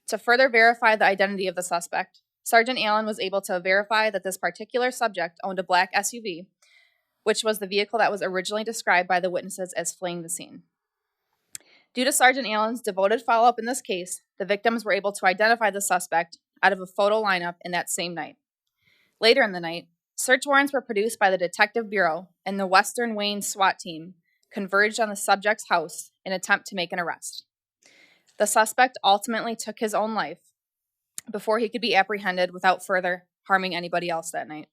To further verify the identity of the suspect, Sergeant Allen was able to verify that this particular subject owned a black SUV, which was the vehicle that was originally described by the witnesses as fleeing the scene. Due to Sergeant Allen's devoted follow-up in this case, the victims were able to identify the suspect out of a photo lineup in that same night. Later in the night, search warrants were produced by the Detective Bureau, and the Western Wayne SWAT team converged on the subject's house in an attempt to make an arrest. The suspect ultimately took his own life before he could be apprehended without further harming anybody else that night.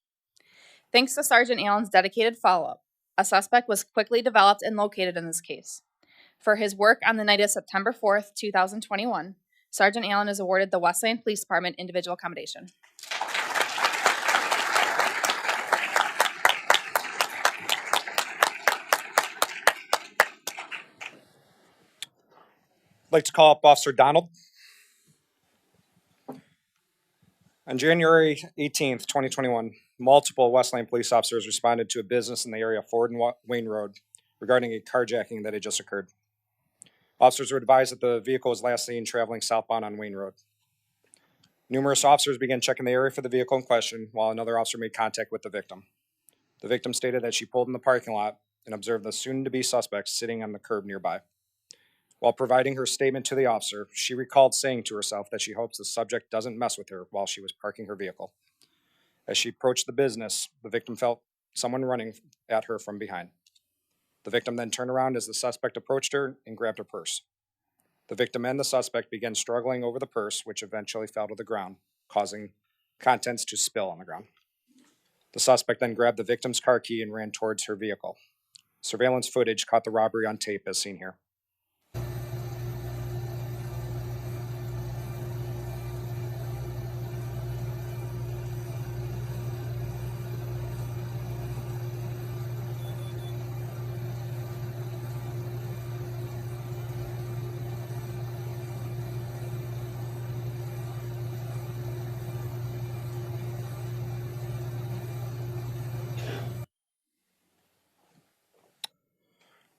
Thanks to Sergeant Allen's dedicated follow-up, a suspect was quickly developed and located in this case. For his work on the night of September 4th, 2021, Sergeant Allen is awarded the Westland Police Department Individual Commendation. I'd like to call up Officer Donald. On January 18th, 2021, multiple Westland police officers responded to a business in the area of Ford and Wayne Road regarding a carjacking that had just occurred. Officers were advised that the vehicle was last seen traveling southbound on Wayne Road. Numerous officers began checking the area for the vehicle in question while another officer made contact with the victim. The victim stated that she pulled in the parking lot and observed the soon-to-be suspect sitting on the curb nearby. While providing her statement to the officer, she recalled saying to herself that she hopes the subject doesn't mess with her while she was parking her vehicle. As she approached the business, the victim felt someone running at her from behind. The victim then turned around as the suspect approached her and grabbed her purse. The victim and the suspect began struggling over the purse, which eventually fell to the ground, causing contents to spill on the ground. The suspect then grabbed the victim's car key and ran towards her vehicle. Surveillance footage caught the robbery on tape as seen here.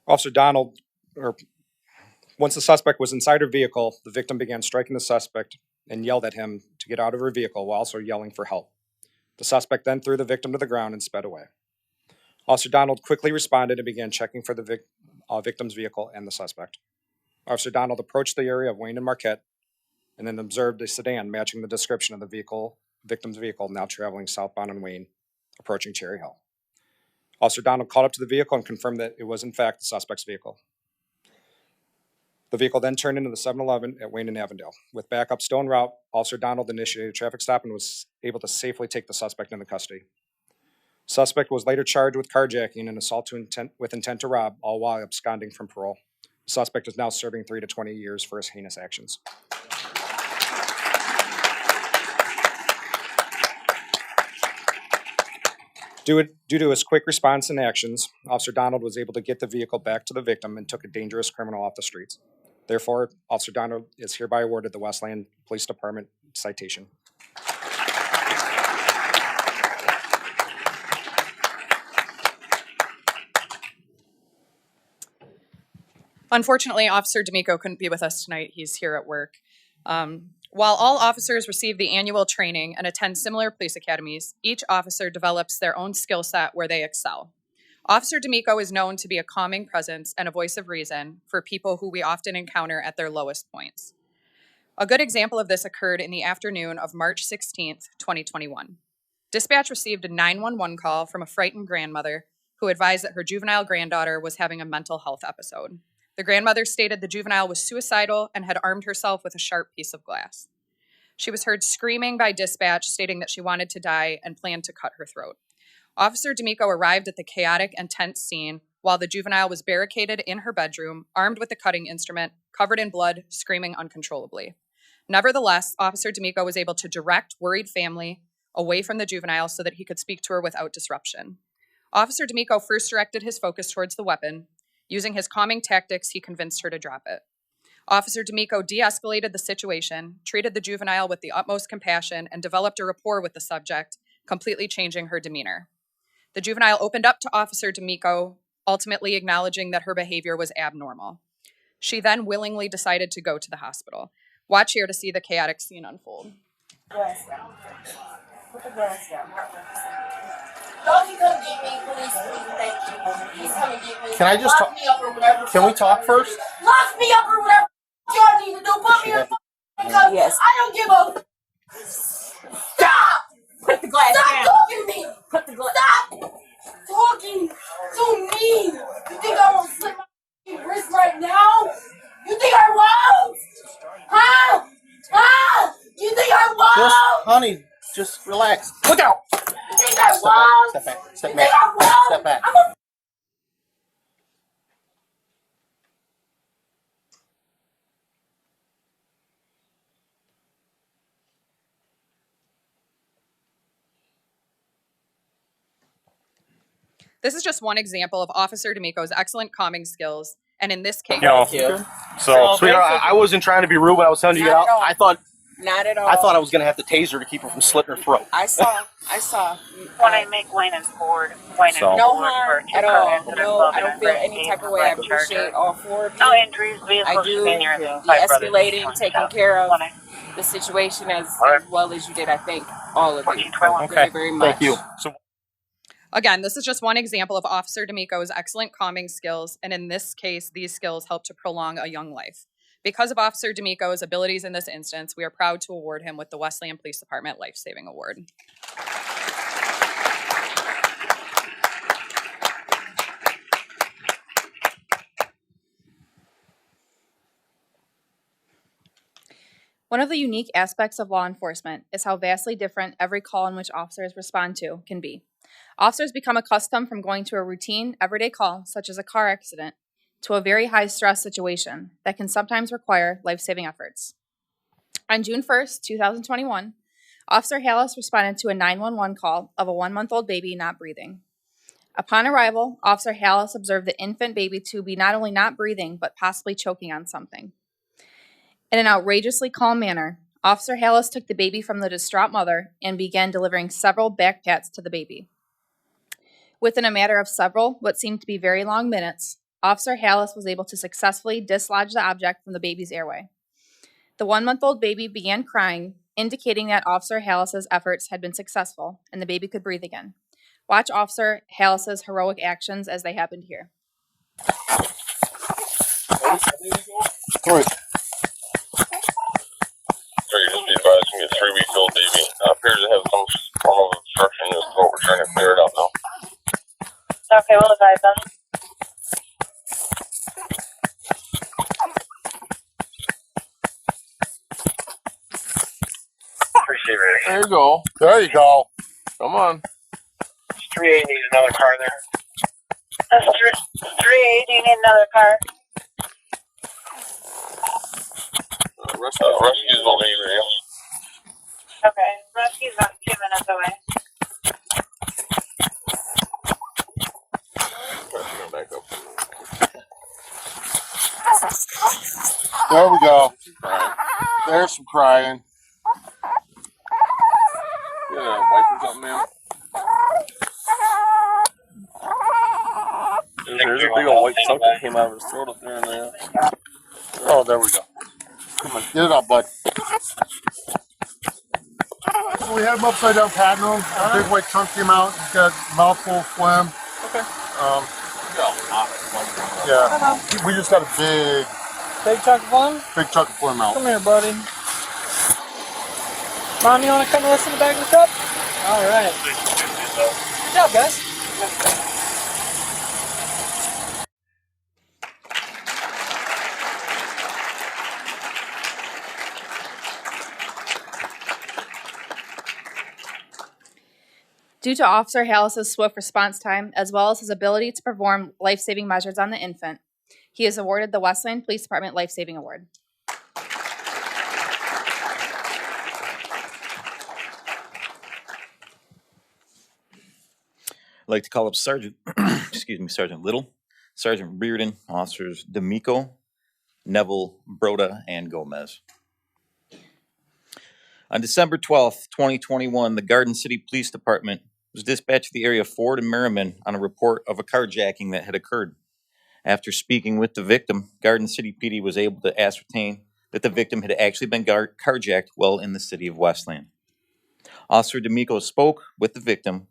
Officer Donald, once the suspect was inside her vehicle, the victim began striking the suspect and yelled at him to get out of her vehicle while also yelling for help. The suspect then threw the victim to the ground and sped away. Officer Donald quickly responded and began checking for the victim's vehicle and the suspect. Officer Donald approached the area of Wayne and Marquette and then observed a sedan matching the description of the victim's vehicle now traveling southbound on Wayne, approaching Cherry Hill. Officer Donald called up to the vehicle and confirmed that it was in fact the suspect's vehicle. The vehicle then turned into the 7-Eleven at Wayne and Avondale. With backup still en route, Officer Donald initiated a traffic stop and was able to safely take the suspect into custody. Suspect was later charged with carjacking and assault with intent to rob, all while absconding from parole. The suspect is now serving 3 to 20 years for his heinous actions. Due to his quick response and actions, Officer Donald was able to get the vehicle back to the victim and took a dangerous criminal off the streets. Therefore, Officer Donald is hereby awarded the Westland Police Department citation. Unfortunately, Officer D'Amico couldn't be with us tonight. He's here at work. While all officers receive the annual training and attend similar police academies, each officer develops their own skill set where they excel. Officer D'Amico is known to be a calming presence and a voice of reason for people who we often encounter at their lowest points. A good example of this occurred in the afternoon of March 16th, 2021. Dispatch received a 911 call from a frightened grandmother who advised that her juvenile granddaughter was having a mental health episode. The grandmother stated the juvenile was suicidal and had armed herself with a sharp piece of glass. She was heard screaming by dispatch, stating that she wanted to die and planned to cut her throat. Officer D'Amico arrived at the chaotic and tense scene while the juvenile was barricaded in her bedroom, armed with a cutting instrument, covered in blood, screaming uncontrollably. Nevertheless, Officer D'Amico was able to direct worried family away from the juvenile so that he could speak to her without disruption. Officer D'Amico first directed his focus towards the weapon. Using his calming tactics, he convinced her to drop it. Officer D'Amico de-escalated the situation, treated the juvenile with the utmost compassion, and developed a rapport with the subject, completely changing her demeanor. The juvenile opened up to Officer D'Amico, ultimately acknowledging that her behavior was abnormal. She then willingly decided to go to the hospital. Watch here to see the chaotic scene unfold. Glass down. Put the glass down. Don't you come get me, please, thank you. Please come and get me. Can I just Lock me up or whatever. Can we talk first? Lock me up or whatever y'all need to do. Put me in because yes. I don't give a. Stop! Put the glass down. Stop talking to me. Put the glass. Stop talking to me. You think I won't slip my wrist right now? You think I won't? Huh? Huh? You think I won't? Just, honey, just relax. Look out! You think I won't? Step back. Step You back. think I won't? Step back. This is just one example of Officer D'Amico's excellent calming skills, and in this case, So, sweetheart, I wasn't trying to be rude, but I was telling you to get out. I thought Not at all. I thought I was going to have to tase her to keep her from slitting her throat. I saw. When I make Wayne and Ford, No harm at all. No, I don't feel any type of way. I appreciate all four of you. No injuries, I do. De-escalating, taking care of the situation as well as you did. I thank all of you very, very much. Thank you. again, this is just one example of Officer D'Amico's excellent calming skills, and in this case, these skills help to prolong a young life. Because of Officer D'Amico's abilities in this instance, we are proud to award him with the Westland Police Department Life Saving Award. One of the unique aspects of law enforcement is how vastly different every call in which officers respond to can be. Officers become accustomed from going to a routine, everyday call, such as a car accident, to a very high-stress situation that can sometimes require life-saving efforts. On June 1st, 2021, Officer Hallis responded to a 911 call of a 1-month-old baby not breathing. Upon arrival, Officer Hallis observed the infant baby to be not only not breathing, but possibly choking on something. In an outrageously calm manner, Officer Hallis took the baby from the distraught mother and began delivering several back pats to the baby. Within a matter of several, what seemed to be very long minutes, Officer Hallis was able to successfully dislodge the object from the baby's airway. The 1-month-old baby began crying, indicating that Officer Hallis's efforts had been successful and the baby could breathe again. Watch Officer Hallis's heroic actions as they happened here. Sorry, just be advised, you can get 3-week-old baby. Appears to have some form of obstruction in his throat. We're trying to clear it up though. Okay, we'll advise them. Appreciate it. There you go. There you go. Come on. 380 needs another car there. That's 380 need another car. Rescue's will leave here. Okay, rescue's about 2 minutes away. Back up. There we go. There's some crying. Yeah, wipe or something, man. There's a big old white chunk that came out of his throat up there in there. Oh, there we go. Come on, get it up, bud. So we had him upside down patting him. A big white chunk came out. He's got a mouthful of phlegm. Okay. Yeah. We just got a Big chunk of phlegm? big chunk of phlegm out. Come here, buddy. Mom, you want to come with us in the back of the truck? All right. Good job, guys. Due to Officer Hallis's swift response time, as well as his ability to perform life-saving measures on the infant, he is awarded the Westland Police Department Life Saving Award. I'd like to call up Sergeant, Sergeant Little, Sergeant Reardon, Officers D'Amico, Neville, Broda, and Gomez. On December 12th, 2021, the Garden City Police Department was dispatched to the area of Ford and Merriman on a report of a carjacking that had occurred. After speaking with the victim, Garden City PD was able to ascertain that the victim had actually been carjacked well in the city of Westland. Officer D'Amico spoke with the victim,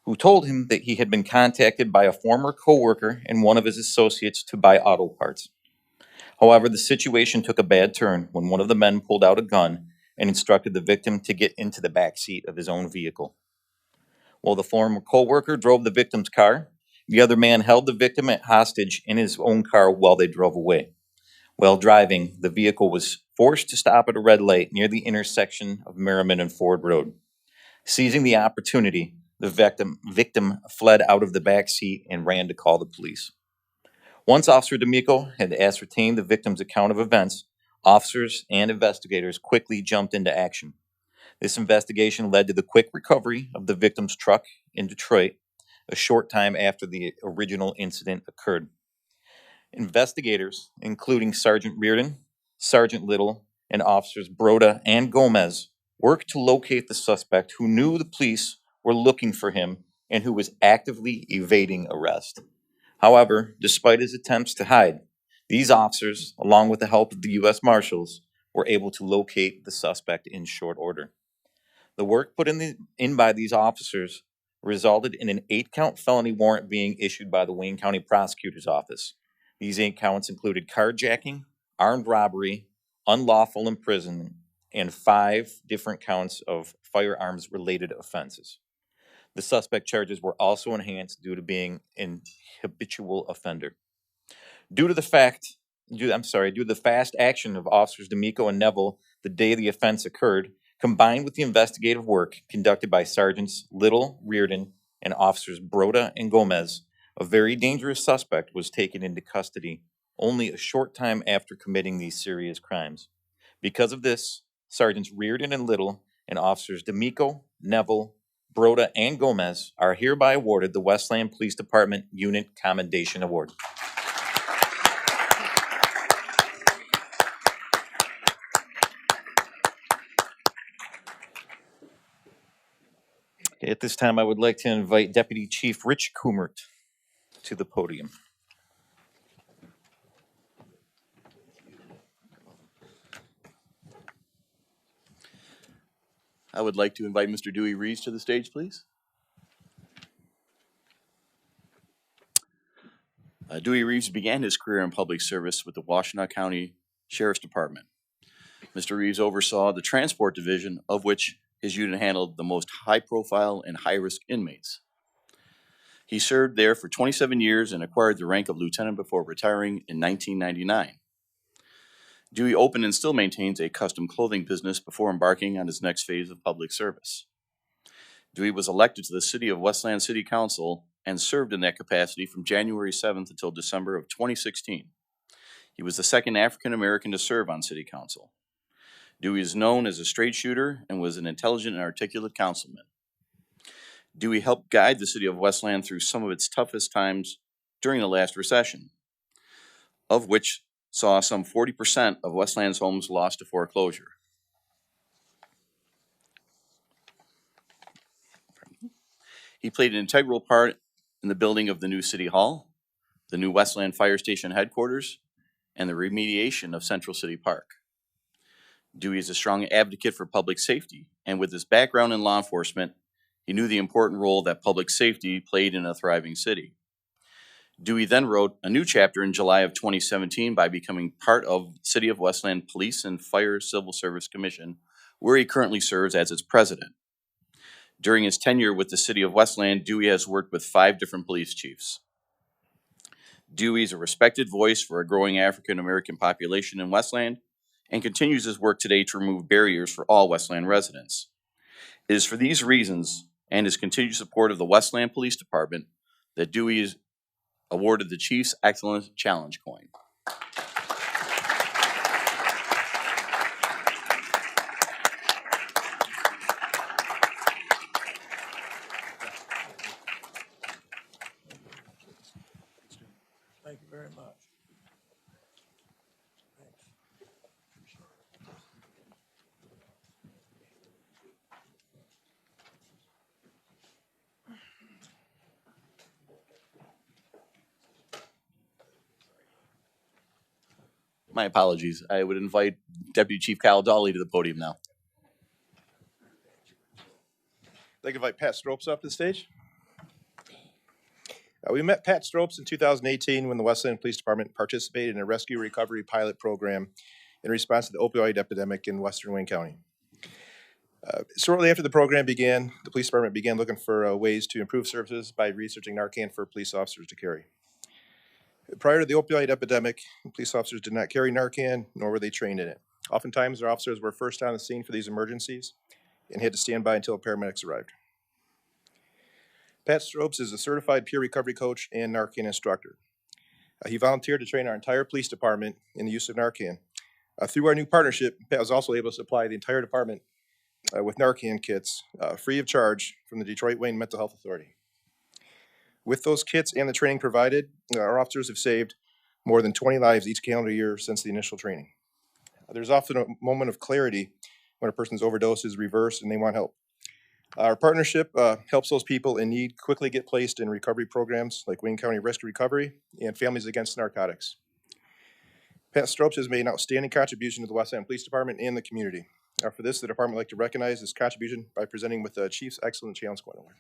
who told him that he had been contacted by a former coworker and one of his associates to buy auto parts. However, the situation took a bad turn when one of the men pulled out a gun and instructed the victim to get into the back seat of his own vehicle. While the former coworker drove the victim's car, the other man held the victim at hostage in his own car while they drove away. While driving, the vehicle was forced to stop at a red light near the intersection of Merriman and Ford Road. Seizing the opportunity, the victim fled out of the back seat and ran to call the police. Once Officer D'Amico had ascertained the victim's account of events, officers and investigators quickly jumped into action. This investigation led to the quick recovery of the victim's truck in Detroit a short time after the original incident occurred. Investigators, including Sergeant Reardon, Sergeant Little, and Officers Broda and Gomez, worked to locate the suspect who knew the police were looking for him and who was actively evading arrest. However, despite his attempts to hide, these officers, along with the help of the U.S. Marshals, were able to locate the suspect in short order. The work put in by these officers resulted in an 8-count felony warrant being issued by the Wayne County Prosecutor's Office. These 8 counts included carjacking, armed robbery, unlawful imprisonment, and 5 different counts of firearms-related offenses. The suspect charges were also enhanced due to being an habitual offender. Due to the fast action of Officers D'Amico and Neville, the day the offense occurred, combined with the investigative work conducted by Sergeants Little, Reardon, and Officers Broda and Gomez, a very dangerous suspect was taken into custody only a short time after committing these serious crimes. Because of this, Sergeants Reardon and Little and Officers D'Amico, Neville, Broda, and Gomez are hereby awarded the Westland Police Department Unit Commendation Award. At this time, I would like to invite Deputy Chief Rich Kumert to the podium. I would like to invite Mr. Dewey Reeves to the stage, please. Dewey Reeves began his career in public service with the Washtenaw County Sheriff's Department. Mr. Reeves oversaw the transport division, of which his unit handled the most high-profile and high-risk inmates. He served there for 27 years and acquired the rank of lieutenant before retiring in 1999. Dewey opened and still maintains a custom clothing business before embarking on his next phase of public service. Dewey was elected to the City of Westland City Council and served in that capacity from January 7th until December of 2016. He was the second African American to serve on City Council. Dewey is known as a straight shooter and was an intelligent and articulate councilman. Dewey helped guide the City of Westland through some of its toughest times during the last recession, of which saw some 40% of Westland's homes lost to foreclosure. He played an integral part in the building of the new City Hall, the new Westland Fire Station headquarters, and the remediation of Central City Park. Dewey is a strong advocate for public safety, and with his background in law enforcement, he knew the important role that public safety played in a thriving city. Dewey then wrote a new chapter in July of 2017 by becoming part of the City of Westland Police and Fire Civil Service Commission, where he currently serves as its president. During his tenure with the City of Westland, Dewey has worked with 5 different police chiefs. Dewey is a respected voice for a growing African American population in Westland and continues his work today to remove barriers for all Westland residents. It is for these reasons and his continued support of the Westland Police Department that Dewey is awarded the Chief's Excellence Challenge coin. Thank you very much. My apologies. I would invite Deputy Chief Kyle Dawley to the podium now. I'd like to invite Pat Stropes up to the stage. We met Pat Stropes in 2018 when the Westland Police Department participated in a rescue recovery pilot program in response to the opioid epidemic in Western Wayne County. Shortly after the program began, the police department began looking for ways to improve services by researching Narcan for police officers to carry. Prior to the opioid epidemic, police officers did not carry Narcan, nor were they trained in it. Oftentimes, their officers were first on the scene for these emergencies and had to stand by until paramedics arrived. Pat Stropes is a certified peer recovery coach and Narcan instructor. He volunteered to train our entire police department in the use of Narcan. Through our new partnership, Pat was also able to supply the entire department with Narcan kits free of charge from the Detroit Wayne Mental Health Authority. With those kits and the training provided, our officers have saved more than 20 lives each calendar year since the initial training. There's often a moment of clarity when a person's overdose is reversed and they want help. Our partnership helps those people in need quickly get placed in recovery programs like Wayne County Rescue Recovery and Families Against Narcotics. Pat Stropes has made an outstanding contribution to the Westland Police Department and the community. For this, the department would like to recognize his contribution by presenting with the Chief's Excellent Challenge Coin Award.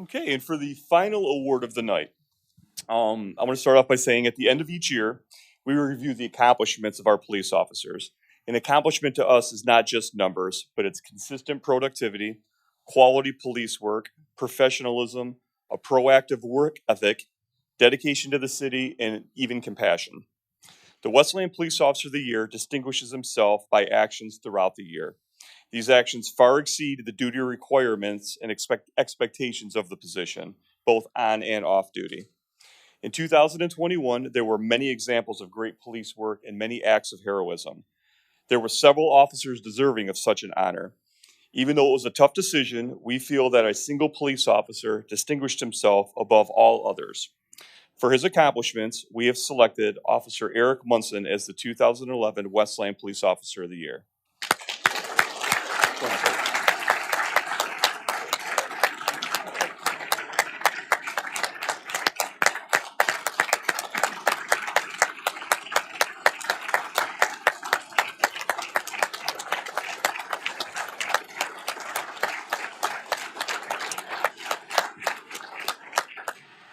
Okay, and for the final award of the night, I want to start off by saying at the end of each year, we review the accomplishments of our police officers. An accomplishment to us is not just numbers, but it's consistent productivity, quality police work, professionalism, a proactive work ethic, dedication to the city, and even compassion. The Westland Police Officer of the Year distinguishes himself by actions throughout the year. These actions far exceed the duty requirements and expectations of the position, both on and off duty. In 2021, there were many examples of great police work and many acts of heroism. There were several officers deserving of such an honor. Even though it was a tough decision, we feel that a single police officer distinguished himself above all others. For his accomplishments, we have selected Officer Erik Monson as the 2011 Westland Police Officer of the Year.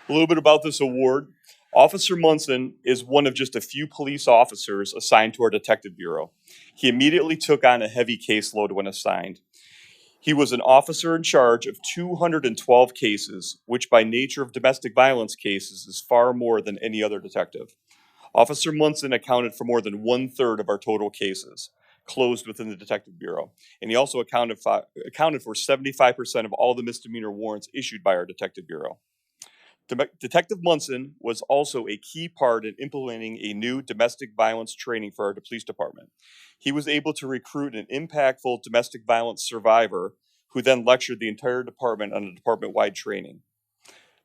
A little bit about this award. Officer Monson is one of just a few police officers assigned to our Detective Bureau. He immediately took on a heavy caseload when assigned. He was an officer in charge of 212 cases, which by nature of domestic violence cases is far more than any other detective. Officer Monson accounted for more than 1/3 of our total cases closed within the Detective Bureau, and he also accounted for 75% of all the misdemeanor warrants issued by our Detective Bureau. Detective Monson was also a key part in implementing a new domestic violence training for our police department. He was able to recruit an impactful domestic violence survivor who then lectured the entire department on a department-wide training.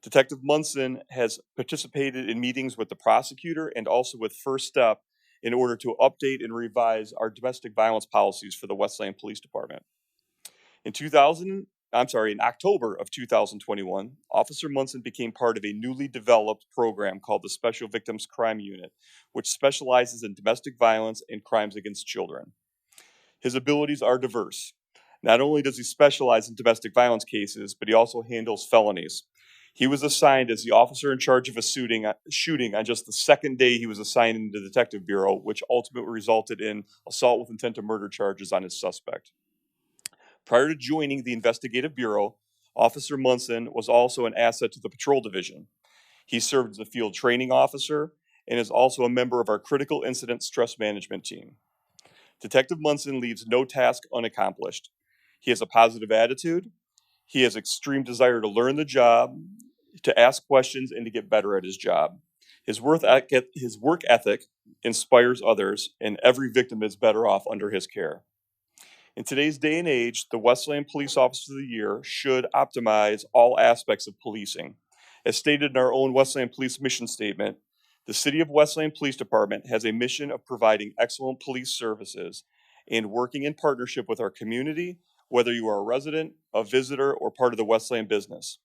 Detective Monson has participated in meetings with the prosecutor and also with First Step in order to update and revise our domestic violence policies for the Westland Police Department. In October of 2021, Officer Monson became part of a newly developed program called the Special Victims Crime Unit, which specializes in domestic violence and crimes against children. His abilities are diverse. Not only does he specialize in domestic violence cases, but he also handles felonies. He was assigned as the officer in charge of a shooting on just the second day he was assigned into the Detective Bureau, which ultimately resulted in assault with intent to murder charges on his suspect. Prior to joining the Investigative Bureau, Officer Monson was also an asset to the Patrol Division. He served as a field training officer and is also a member of our Critical Incident Stress Management team. Detective Monson leaves no task unaccomplished. He has a positive attitude. He has extreme desire to learn the job, to ask questions, and to get better at his job. His work ethic inspires others, and every victim is better off under his care. In today's day and age, the Westland Police Officer of the Year should optimize all aspects of policing. As stated in our own Westland Police mission statement, the City of Westland Police Department has a mission of providing excellent police services and working in partnership with our community, whether you are a resident, a visitor, or part of the Westland business.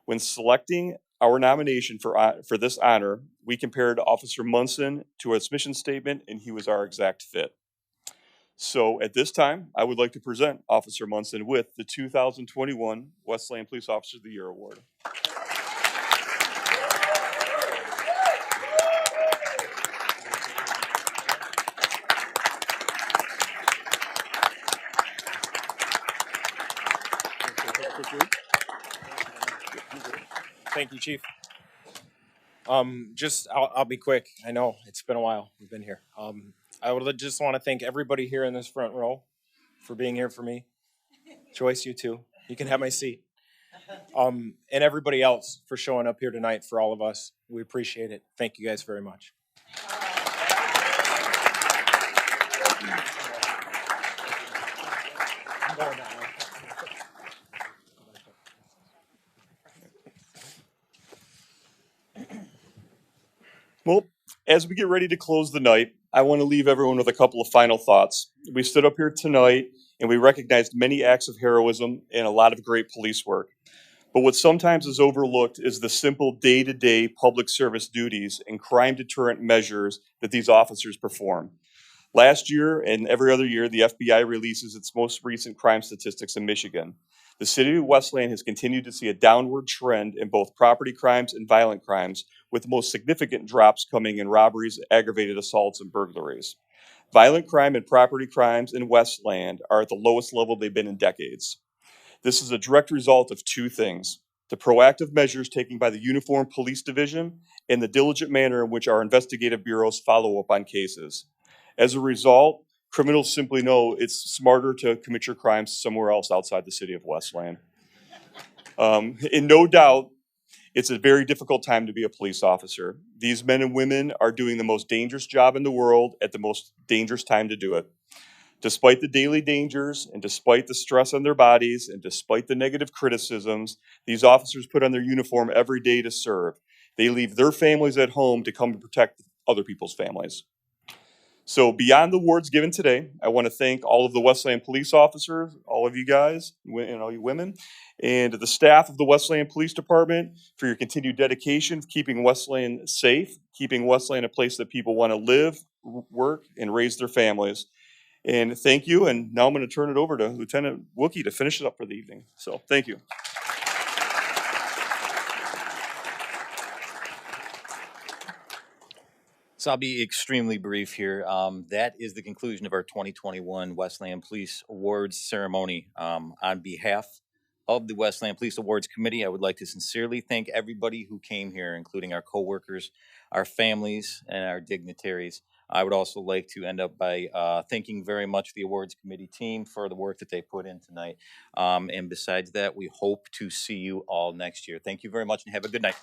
When selecting our nomination for this honor, we compared Officer Monson to his mission statement, and he was our exact fit. So at this time, I would like to present Officer Monson with the 2021 Westland Police Officer of the Year Award. Thank you, Chief. I'll be quick. I know it's been a while. We've been here. I would just want to thank everybody here in this front row for being here for me. Joyce, you too. You can have my seat. And everybody else for showing up here tonight for all of us. We appreciate it. Thank you guys very much. Well, as we get ready to close the night, I want to leave everyone with a couple of final thoughts. We stood up here tonight and we recognized many acts of heroism and a lot of great police work. But what sometimes is overlooked is the simple day-to-day public service duties and crime deterrent measures that these officers perform. Last year and every other year, the FBI releases its most recent crime statistics in Michigan. The city of Westland has continued to see a downward trend in both property crimes and violent crimes, with the most significant drops coming in robberies, aggravated assaults, and burglaries. Violent crime and property crimes in Westland are at the lowest level they've been in decades. This is a direct result of two things: the proactive measures taken by the Uniformed Police Division and the diligent manner in which our investigative bureaus follow up on cases. As a result, criminals simply know it's smarter to commit your crimes somewhere else outside the city of Westland. In no doubt, it's a very difficult time to be a police officer. These men and women are doing the most dangerous job in the world at the most dangerous time to do it. Despite the daily dangers and despite the stress on their bodies and despite the negative criticisms, these officers put on their uniform every day to serve. They leave their families at home to come to protect other people's families. So beyond the awards given today, I want to thank all of the Westland police officers, all of you guys, and all you women, and the staff of the Westland Police Department for your continued dedication of keeping Westland safe, keeping Westland a place that people want to live, work, and raise their families. And thank you, and now I'm going to turn it over to Lieutenant Wookie to finish it up for the evening. So thank you. So I'll be extremely brief here. That is the conclusion of our 2021 Westland Police Awards ceremony. On behalf of the Westland Police Awards Committee, I would like to sincerely thank everybody who came here, including our coworkers, our families, and our dignitaries. I would also like to end up by thanking very much the awards committee team for the work that they put in tonight. And besides that, we hope to see you all next year. Thank you very much and have a good night.